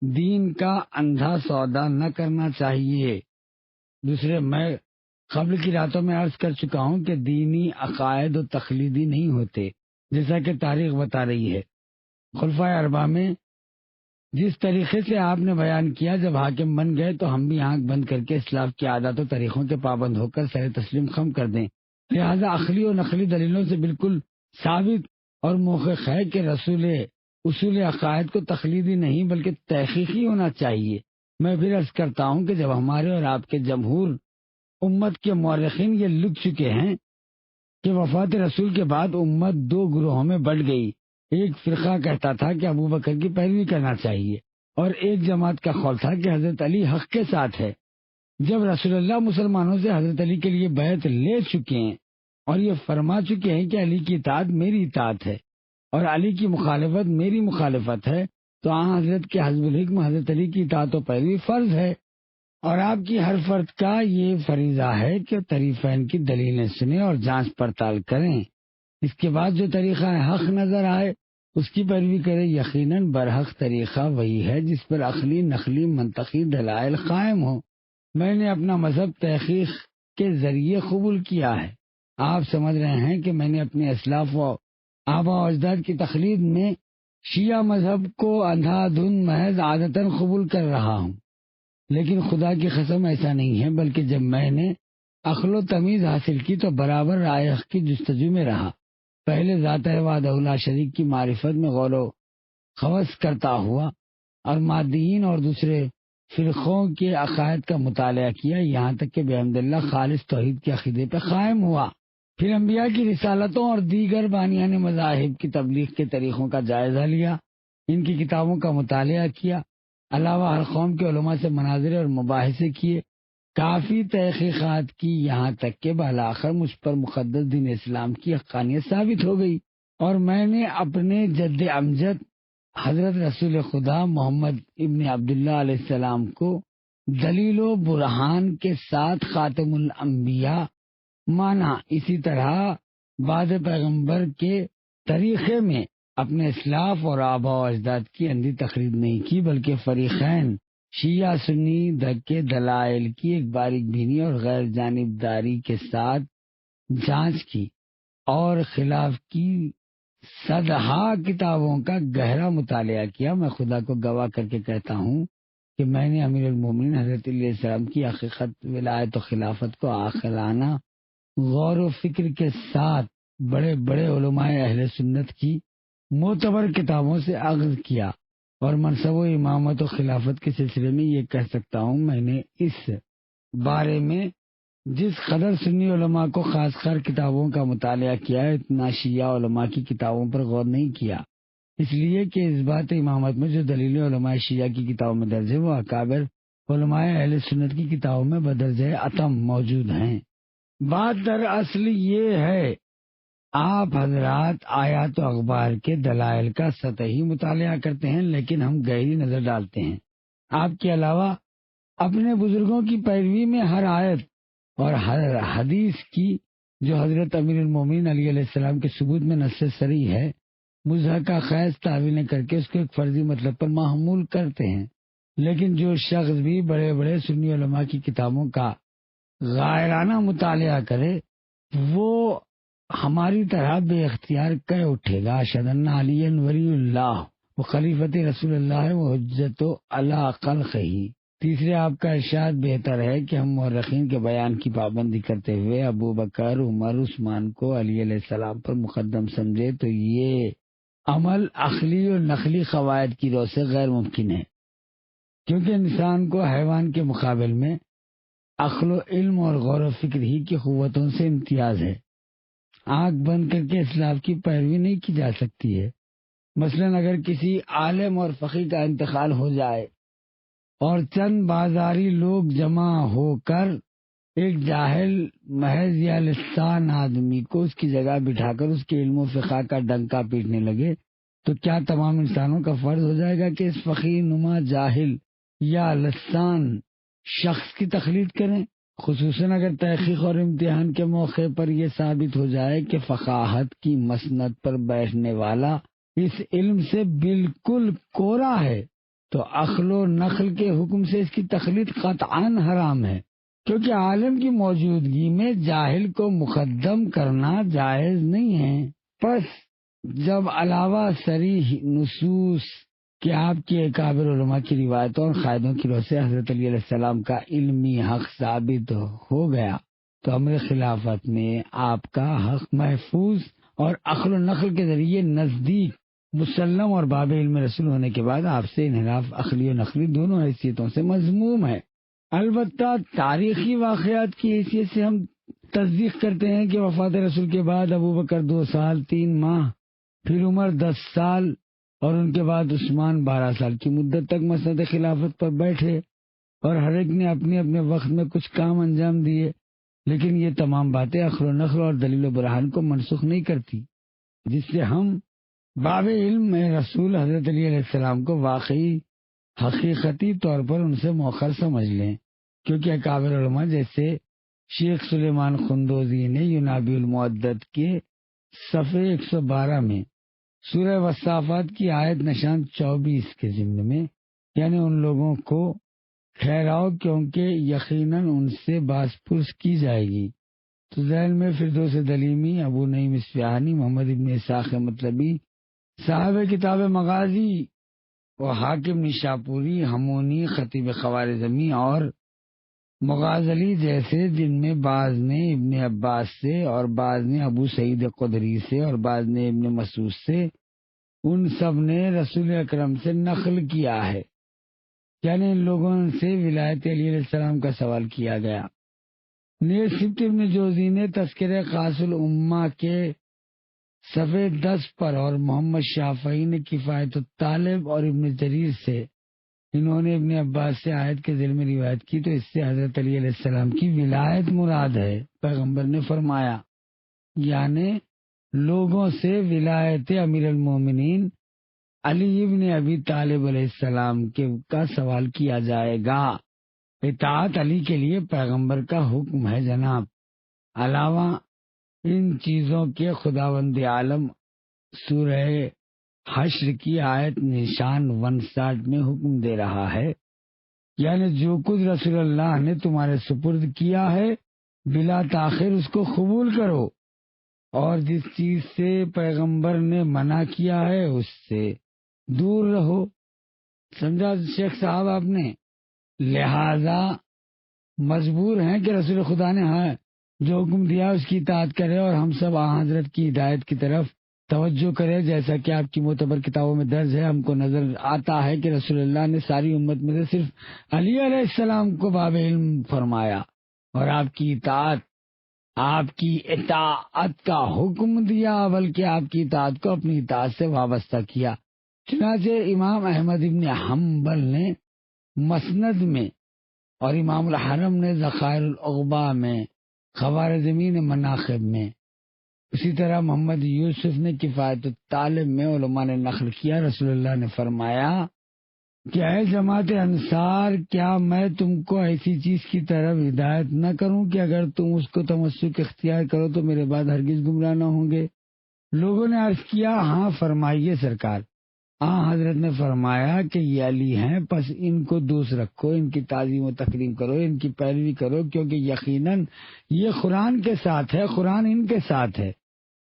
دین کا اندھا سودا نہ کرنا چاہیے۔ دوسرے، میں قبل کی راتوں میں عرض کر چکا ہوں کہ دینی عقائد و تقلیدی نہیں ہوتے، جیسا کہ تاریخ بتا رہی ہے۔ خلفائے اربعہ میں جس طریقے سے آپ نے بیان کیا، جب حاکم بن گئے تو ہم بھی آنکھ بند کر کے اسلاف کی عادات و طریقوں کے پابند ہو کر سر تسلیم خم کر دیں۔ لہذا عقلی و نقلی دلیلوں سے بالکل ثابت اور محقق ہے کہ اصول عقائد کو تقلیدی نہیں بلکہ تحقیقی ہونا چاہیے۔ میں پھر عرض کرتا ہوں کہ جب ہمارے اور آپ کے جمہور امت کے مورخین یہ لکھ چکے ہیں کہ وفات رسول کے بعد امت دو گروہوں میں بٹ گئی، ایک فرقہ کہتا تھا کہ ابو بکر کی پیروی کرنا چاہیے اور ایک جماعت کا قول تھا کہ حضرت علی حق کے ساتھ ہے۔ جب رسول اللہ مسلمانوں سے حضرت علی کے لیے بیعت لے چکے ہیں اور یہ فرما چکے ہیں کہ علی کی اطاعت میری اطاعت ہے اور علی کی مخالفت میری مخالفت ہے، تو حضرت کے حزب الحکم حضرت علی کی اطاعت و پیروی فرض ہے، اور آپ کی ہر فرد کا یہ فریضہ ہے کہ طریقین کی دلیلیں سنیں اور جانچ پڑتال کریں، اس کے بعد جو طریقہ حق نظر آئے اس کی پیروی کرے۔ یقیناً برحق طریقہ وہی ہے جس پر عقلی، نقلی، منطقی دلائل قائم ہو۔ میں نے اپنا مذہب تحقیق کے ذریعے قبول کیا ہے۔ آپ سمجھ رہے ہیں کہ میں نے اپنے اسلاف و آبا و اجداد کی تقلید میں شیعہ مذہب کو اندھا دھند محض عادتاً قبول کر رہا ہوں، لیکن خدا کی قسم ایسا نہیں ہے، بلکہ جب میں نے عقل و تمیز حاصل کی تو برابر رائے حق کی جستجو میں رہا۔ پہلے ذات وحدہ لا شریک کی معرفت میں غور و خوض کرتا ہوا اور مادیین اور دوسرے فرقوں کے عقائد کا مطالعہ کیا، یہاں تک کہ بحمد اللہ خالص توحید کے عقیدے پہ قائم ہوا۔ پھر انبیاء کی رسالتوں اور دیگر بانیان مذاہب کی تبلیغ کے طریقوں کا جائزہ لیا، ان کی کتابوں کا مطالعہ کیا، علاوہ ہر قوم کے علماء سے مناظرے اور مباحثے کیے، کافی تحقیقات کی، یہاں تک کہ بالآخر مجھ پر مقدس دین اسلام کی حقانیت ثابت ہو گئی، اور میں نے اپنے جد امجد حضرت رسول خدا محمد ابن عبداللہ علیہ السلام کو دلیل و برہان کے ساتھ خاتم الانبیاء مانا۔ اسی طرح بعد پیغمبر کے طریقے میں اپنے اسلاف اور آبا و اجداد کی اندھی تقلید نہیں کی، بلکہ فریقین شیعہ سنی کے دلائل کی ایک باریک بینی اور غیر جانبداری کے ساتھ جانچ کی اور خلاف کی صدہا کتابوں کا گہرا مطالعہ کیا۔ میں خدا کو گواہ کر کے کہتا ہوں کہ میں نے امیر المومنین حضرت علیہ السلام کی حقیقت، ولایت و خلافت کو عاقلانہ غور و فکر کے ساتھ بڑے بڑے علماء اہل سنت کی معتبر کتابوں سے اخذ کیا، اور منصب و امامت و خلافت کے سلسلے میں یہ کہہ سکتا ہوں میں نے اس بارے میں جس قدر سنی علماء کو خاص کر کتابوں کا مطالعہ کیا ہے، اتنا شیعہ علماء کی کتابوں پر غور نہیں کیا، اس لیے کہ اس بات امامت میں جو دلیل علماء شیعہ کی کتابوں میں درج ہے وہ اکابر علماء اہل سنت کی کتابوں میں بدرجہ اتم موجود ہیں۔ بات دراصل یہ ہے، آپ حضرات آیات و اخبار کے دلائل کا سطحی مطالعہ کرتے ہیں، لیکن ہم گہری نظر ڈالتے ہیں۔ آپ کے علاوہ اپنے بزرگوں کی پیروی میں ہر آیت اور ہر حدیث کی جو حضرت امیر المومنین علیہ السلام کے ثبوت میں نص صریح ہے، مضحکہ خیز تعویلیں کر کے اس کو ایک فرضی مطلب پر محمول کرتے ہیں۔ لیکن جو شخص بھی بڑے بڑے سنی علماء کی کتابوں کا غائرانہ مطالعہ کرے وہ ہماری طرح بے اختیار کہہ اٹھے گا اشہد ان علی ولی اللہ و خلیفۃ رسول اللہ و حجت علی خلقہ۔ تیسرے، آپ کا ارشاد بہتر ہے کہ ہم مورخین کے بیان کی پابندی کرتے ہوئے ابو بکر، عمر، عثمان کو علی علیہ السلام پر مقدم سمجھے تو یہ عمل عقلی اور نقلی قواعد کی روح سے غیر ممکن ہے، کیونکہ انسان کو حیوان کے مقابل میں عقل و علم اور غور و فکر ہی کی قوتوں سے امتیاز ہے۔ آنکھ بند کر کے اسلاف کی پیروی نہیں کی جا سکتی ہے۔ مثلاً اگر کسی عالم اور فقیہ کا انتقال ہو جائے اور چند بازاری لوگ جمع ہو کر ایک جاہل محض یا لسان آدمی کو اس کی جگہ بٹھا کر اس کے علم و فقہ کا ڈنکا پیٹنے لگے، تو کیا تمام انسانوں کا فرض ہو جائے گا کہ اس فقیر نما جاہل یا لسان شخص کی تقلید کریں؟ خصوصاً اگر تحقیق اور امتحان کے موقع پر یہ ثابت ہو جائے کہ فقاہت کی مسند پر بیٹھنے والا اس علم سے بالکل کورا ہے، تو عقل و نقل کے حکم سے اس کی تقلید قطعاً حرام ہے، کیونکہ عالم کی موجودگی میں جاہل کو مقدم کرنا جائز نہیں ہے۔ پس جب علاوہ صریح نصوص کہ آپ کے اکابر علماء کی روایتوں اور قاعدوں کی روح سے حضرت علی علیہ السلام کا علمی حق ثابت ہو گیا، تو امر خلافت میں آپ کا حق محفوظ اور عقل و نقل کے ذریعے نزدیک مسلم اور باب علم رسول ہونے کے بعد آپ سے انحراف عقلی و نقلی دونوں حیثیتوں سے مذموم ہے۔ البتہ تاریخی واقعات کی حیثیت سے ہم تصدیق کرتے ہیں کہ وفات رسول کے بعد ابو بکر 2 سال 3 ماہ، پھر عمر 10 سال اور ان کے بعد عثمان 12 سال کی مدت تک مسند خلافت پر بیٹھے، اور ہر ایک نے اپنے اپنے وقت میں کچھ کام انجام دیے، لیکن یہ تمام باتیں عقل و نقل اور دلیل و برہان کو منسوخ نہیں کرتی، جس سے ہم باب علم میں رسول حضرت علی علیہ السلام کو واقعی حقیقتی طور پر ان سے مؤخر سمجھ لیں، کیونکہ اکابر علماء جیسے شیخ سلیمان خندوزی نے ینابی المعدد کے صفحے 112 میں سورہ والصافات کی آیت نشان 24 کے ضمن میں، یعنی ان لوگوں کو ٹھہراؤ کیونکہ یقیناً ان سے باز پرس کی جائے گی، تو ذہن میں فردوس دلیمی، ابو نعیم اصفہانی، محمد ابن اسحاق مطلبی، صاحب کتاب مغازی و حاکم نشاپوری، ہمونی، خطیب خوارزمی اور مغازلی جیسے، جن میں بعض نے ابن عباس سے اور بعض نے ابو سعید خدری سے اور بعض نے ابن مسعود سے، ان سب نے رسول اکرم سے نقل کیا ہے، یعنی ان لوگوں سے ولایت علی علیہ السلام کا سوال کیا گیا۔ نیز سبت ابن جوزی نے تذکرہ قاص الامہ کے صفحے 10 پر اور محمد شافعی نے کفایت الطالب اور ابن جریر سے، انہوں نے ابن عباس سے آیت کے ذیل میں روایت کی، تو اس سے حضرت علی علیہ السلام کی ولایت مراد ہے۔ پیغمبر نے فرمایا، یعنی لوگوں سے ولایت امیر المومنین علی ابن ابی طالب علیہ السلام کا سوال کیا جائے گا۔ اطاعت علی کے لیے پیغمبر کا حکم ہے جناب۔ علاوہ ان چیزوں کے خداوند عالم سورہ حشر کی آیت نشان 59 میں حکم دے رہا ہے، یعنی جو کچھ رسول اللہ نے تمہارے سپرد کیا ہے بلا تاخیر اس کو قبول کرو، اور جس چیز سے پیغمبر نے منع کیا ہے اس سے دور رہو۔ سمجھا شیخ صاحب آپ نے؟ لہذا مجبور ہیں کہ رسول خدا نے جو حکم دیا اس کی اطاعت کرے، اور ہم سب حضرت کی ہدایت کی طرف توجہ کرے۔ جیسا کہ آپ کی معتبر کتابوں میں درج ہے، ہم کو نظر آتا ہے کہ رسول اللہ نے ساری امت میں سے صرف علی علیہ السلام کو باب علم فرمایا اور آپ کی اطاعت کا حکم دیا، بلکہ آپ کی اطاعت کو اپنی اطاعت سے وابستہ کیا۔ چنانچہ امام احمد ابن حنبل نے مسند میں اور امام الحرم نے ذخائر العقبہ میں، خوارزمی نے مناقب میں، اسی طرح محمد یوسف نے کفایت الطالب میں علماء نے نقل کیا، رسول اللہ نے فرمایا کہ اے جماعت انصار، کیا میں تم کو ایسی چیز کی طرف ہدایت نہ کروں کہ اگر تم اس کو تمسک اختیار کرو تو میرے بعد ہرگز گمراہ نہ ہوں گے؟ لوگوں نے عرض کیا، ہاں فرمائیے سرکار۔ حضرت نے فرمایا کہ یہ علی ہیں، پس ان کو دوست رکھو، ان کی تعظیم و تکریم کرو، ان کی پیروی کرو، کیونکہ یقیناً یہ قرآن کے ساتھ ہے، قرآن ان کے ساتھ ہے،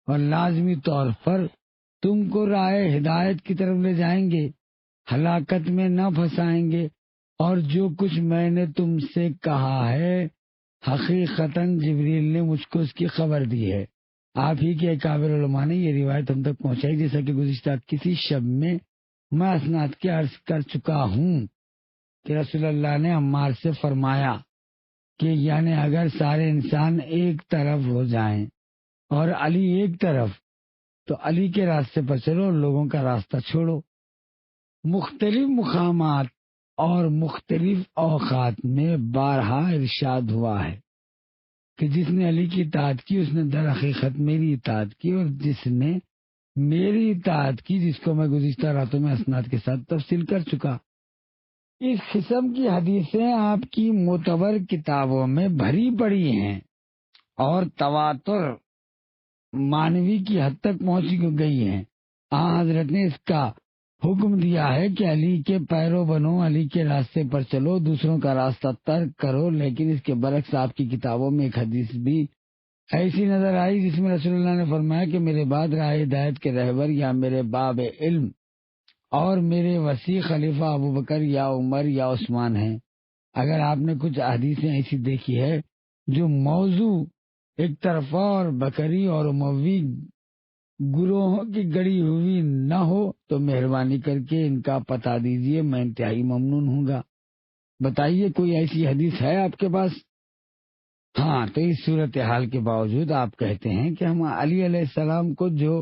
اور لازمی طور پر تم کو راہ ہدایت کی طرف لے جائیں گے، ہلاکت میں نہ پھنسائیں گے۔ اور جو کچھ میں نے تم سے کہا ہے حقیقتاً جبریل نے مجھ کو اس کی خبر دی ہے۔ آپ ہی کے کابر علماء نے یہ روایت ہم تک پہنچائی، جیسا کہ گزشتہ کسی شب میں اسناد کے عرض کر چکا ہوں کہ رسول اللہ نے عمار سے فرمایا کہ یعنی اگر سارے انسان ایک طرف ہو جائیں اور علی ایک طرف تو علی کے راستے پر چلو اور لوگوں کا راستہ چھوڑو۔ مختلف مقامات اور مختلف اوقات میں بارہا ارشاد ہوا ہے کہ جس نے علی کی اطاعت کی اس نے در حقیقت میری اطاعت کی، اور جس نے میری اطاعت کی، جس کو میں گزشتہ راتوں میں اسناد کے ساتھ تفصیل کر چکا۔ اس قسم کی حدیثیں آپ کی معتبر کتابوں میں بھری پڑی ہیں اور تواتر مانوی کی حد تک پہنچ گئی ہیں۔ حضرت نے اس کا حکم دیا ہے کہ علی کے پیرو بنو، علی کے راستے پر چلو، دوسروں کا راستہ ترک کرو، لیکن اس کے برعکس آپ کی کتابوں میں ایک حدیث بھی ایسی نظر آئی جس میں رسول اللہ نے فرمایا کہ میرے بعد راہ ہدایت کے رہبر یا میرے باب علم اور میرے وسیع خلیفہ ابو بکر یا عمر یا عثمان ہیں۔ اگر آپ نے کچھ حدیثیں ایسی دیکھی ہے جو موضوع ایک طرفہ اور بکری اور اموی گروہوں کی گڑی ہوئی نہ ہو تو مہربانی کر کے ان کا پتہ دیجیے، میں انتہائی ممنون ہوں گا۔ بتائیے کوئی ایسی حدیث ہے آپ کے پاس؟ ہاں، تو اس صورتحال کے باوجود آپ کہتے ہیں کہ ہم علی علیہ السلام کو جو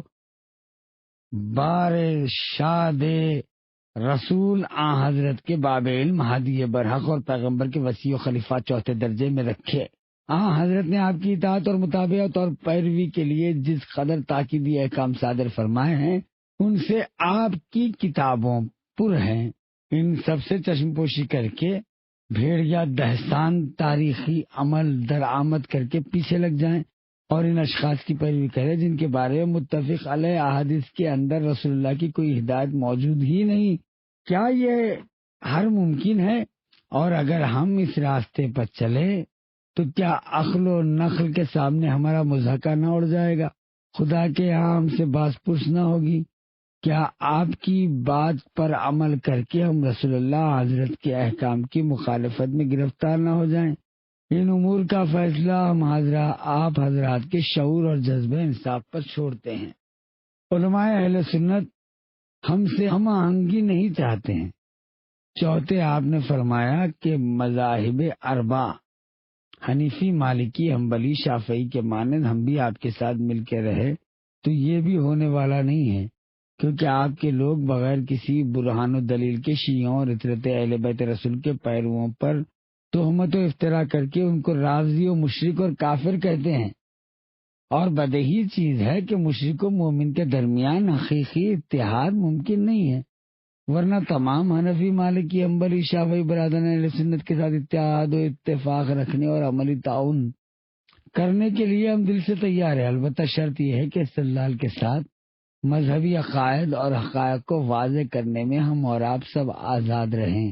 بارشاد رسول حضرت کے باب علم، ہادی برحق اور پیغمبر کے وسیع و خلیفہ چوتھے درجے میں رکھے۔ حضرت نے آپ کی اطاعت اور مطابعت اور پیروی کے لیے جس قدر تاکیدی احکام صادر فرمائے ہیں ان سے آپ کی کتابوں پر ہیں۔ ان سب سے چشم پوشی کر کے بھیڑیا دہستان تاریخی عمل درآمد کر کے پیچھے لگ جائیں اور ان اشخاص کی پیروی کریں جن کے بارے میں متفق علیہ احادیث کے اندر رسول اللہ کی کوئی ہدایت موجود ہی نہیں۔ کیا یہ ہر ممکن ہے؟ اور اگر ہم اس راستے پر چلے تو کیا عقل و نقل کے سامنے ہمارا مضحکہ نہ اڑ جائے گا؟ خدا کے یہاں ہم سے باز پرس نہ ہوگی؟ کیا آپ کی بات پر عمل کر کے ہم رسول اللہ حضرت کے احکام کی مخالفت میں گرفتار نہ ہو جائیں؟ ان امور کا فیصلہ ہم آپ حضرات کے شعور اور جذبہ انصاف پر چھوڑتے ہیں۔ علماء اہل سنت ہم سے ہم آہنگی نہیں چاہتے ہیں۔ چوتھے، آپ نے فرمایا کہ مذاہب اربع حنیفی، مالکی، حنبلی، شافعی کے مانند ہم بھی آپ کے ساتھ مل کے رہے تو یہ بھی ہونے والا نہیں ہے، کیونکہ آپ کے لوگ بغیر کسی برہان و دلیل کے شیعوں اور اطرت اہل بیت رسول کے پیرووں پر تہمت و افترا کر کے ان کو رافضی و مشرک اور کافر کہتے ہیں، اور بدیہی چیز ہے کہ مشرک و مومن کے درمیان حقیقی اتحاد ممکن نہیں ہے، ورنہ تمام حنفی، مالکی، حنبلی، شافعی برادران اہل سنت کے ساتھ اتحاد و اتفاق رکھنے اور عملی تعاون کرنے کے لیے ہم دل سے تیار ہیں۔ البتہ شرط یہ ہے کہ استدلال کے ساتھ مذہبی عقائد اور حقائق کو واضح کرنے میں ہم اور آپ سب آزاد رہیں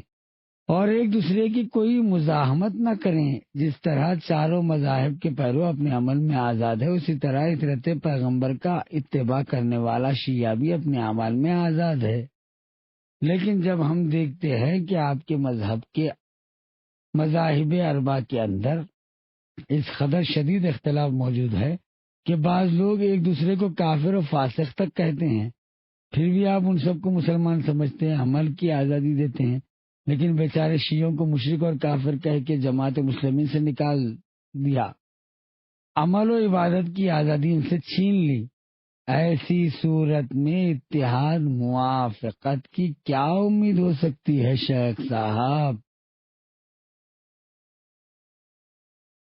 اور ایک دوسرے کی کوئی مزاحمت نہ کریں۔ جس طرح چاروں مذاہب کے پیرو اپنے عمل میں آزاد ہے، اسی طرح اطرت پیغمبر کا اتباع کرنے والا شیعہ بھی اپنے اعمال میں آزاد ہے۔ لیکن جب ہم دیکھتے ہیں کہ آپ کے مذہب کے مذاہب اربع کے اندر اس قدر شدید اختلاف موجود ہے کہ بعض لوگ ایک دوسرے کو کافر و فاسق تک کہتے ہیں، پھر بھی آپ ان سب کو مسلمان سمجھتے ہیں، عمل کی آزادی دیتے ہیں، لیکن بیچارے شیعوں کو مشرک اور کافر کہہ کے جماعت مسلمین سے نکال دیا، عمل و عبادت کی آزادی ان سے چھین لی۔ ایسی صورت میں اتحاد موافقت کی کیا امید ہو سکتی ہے شیخ صاحب؟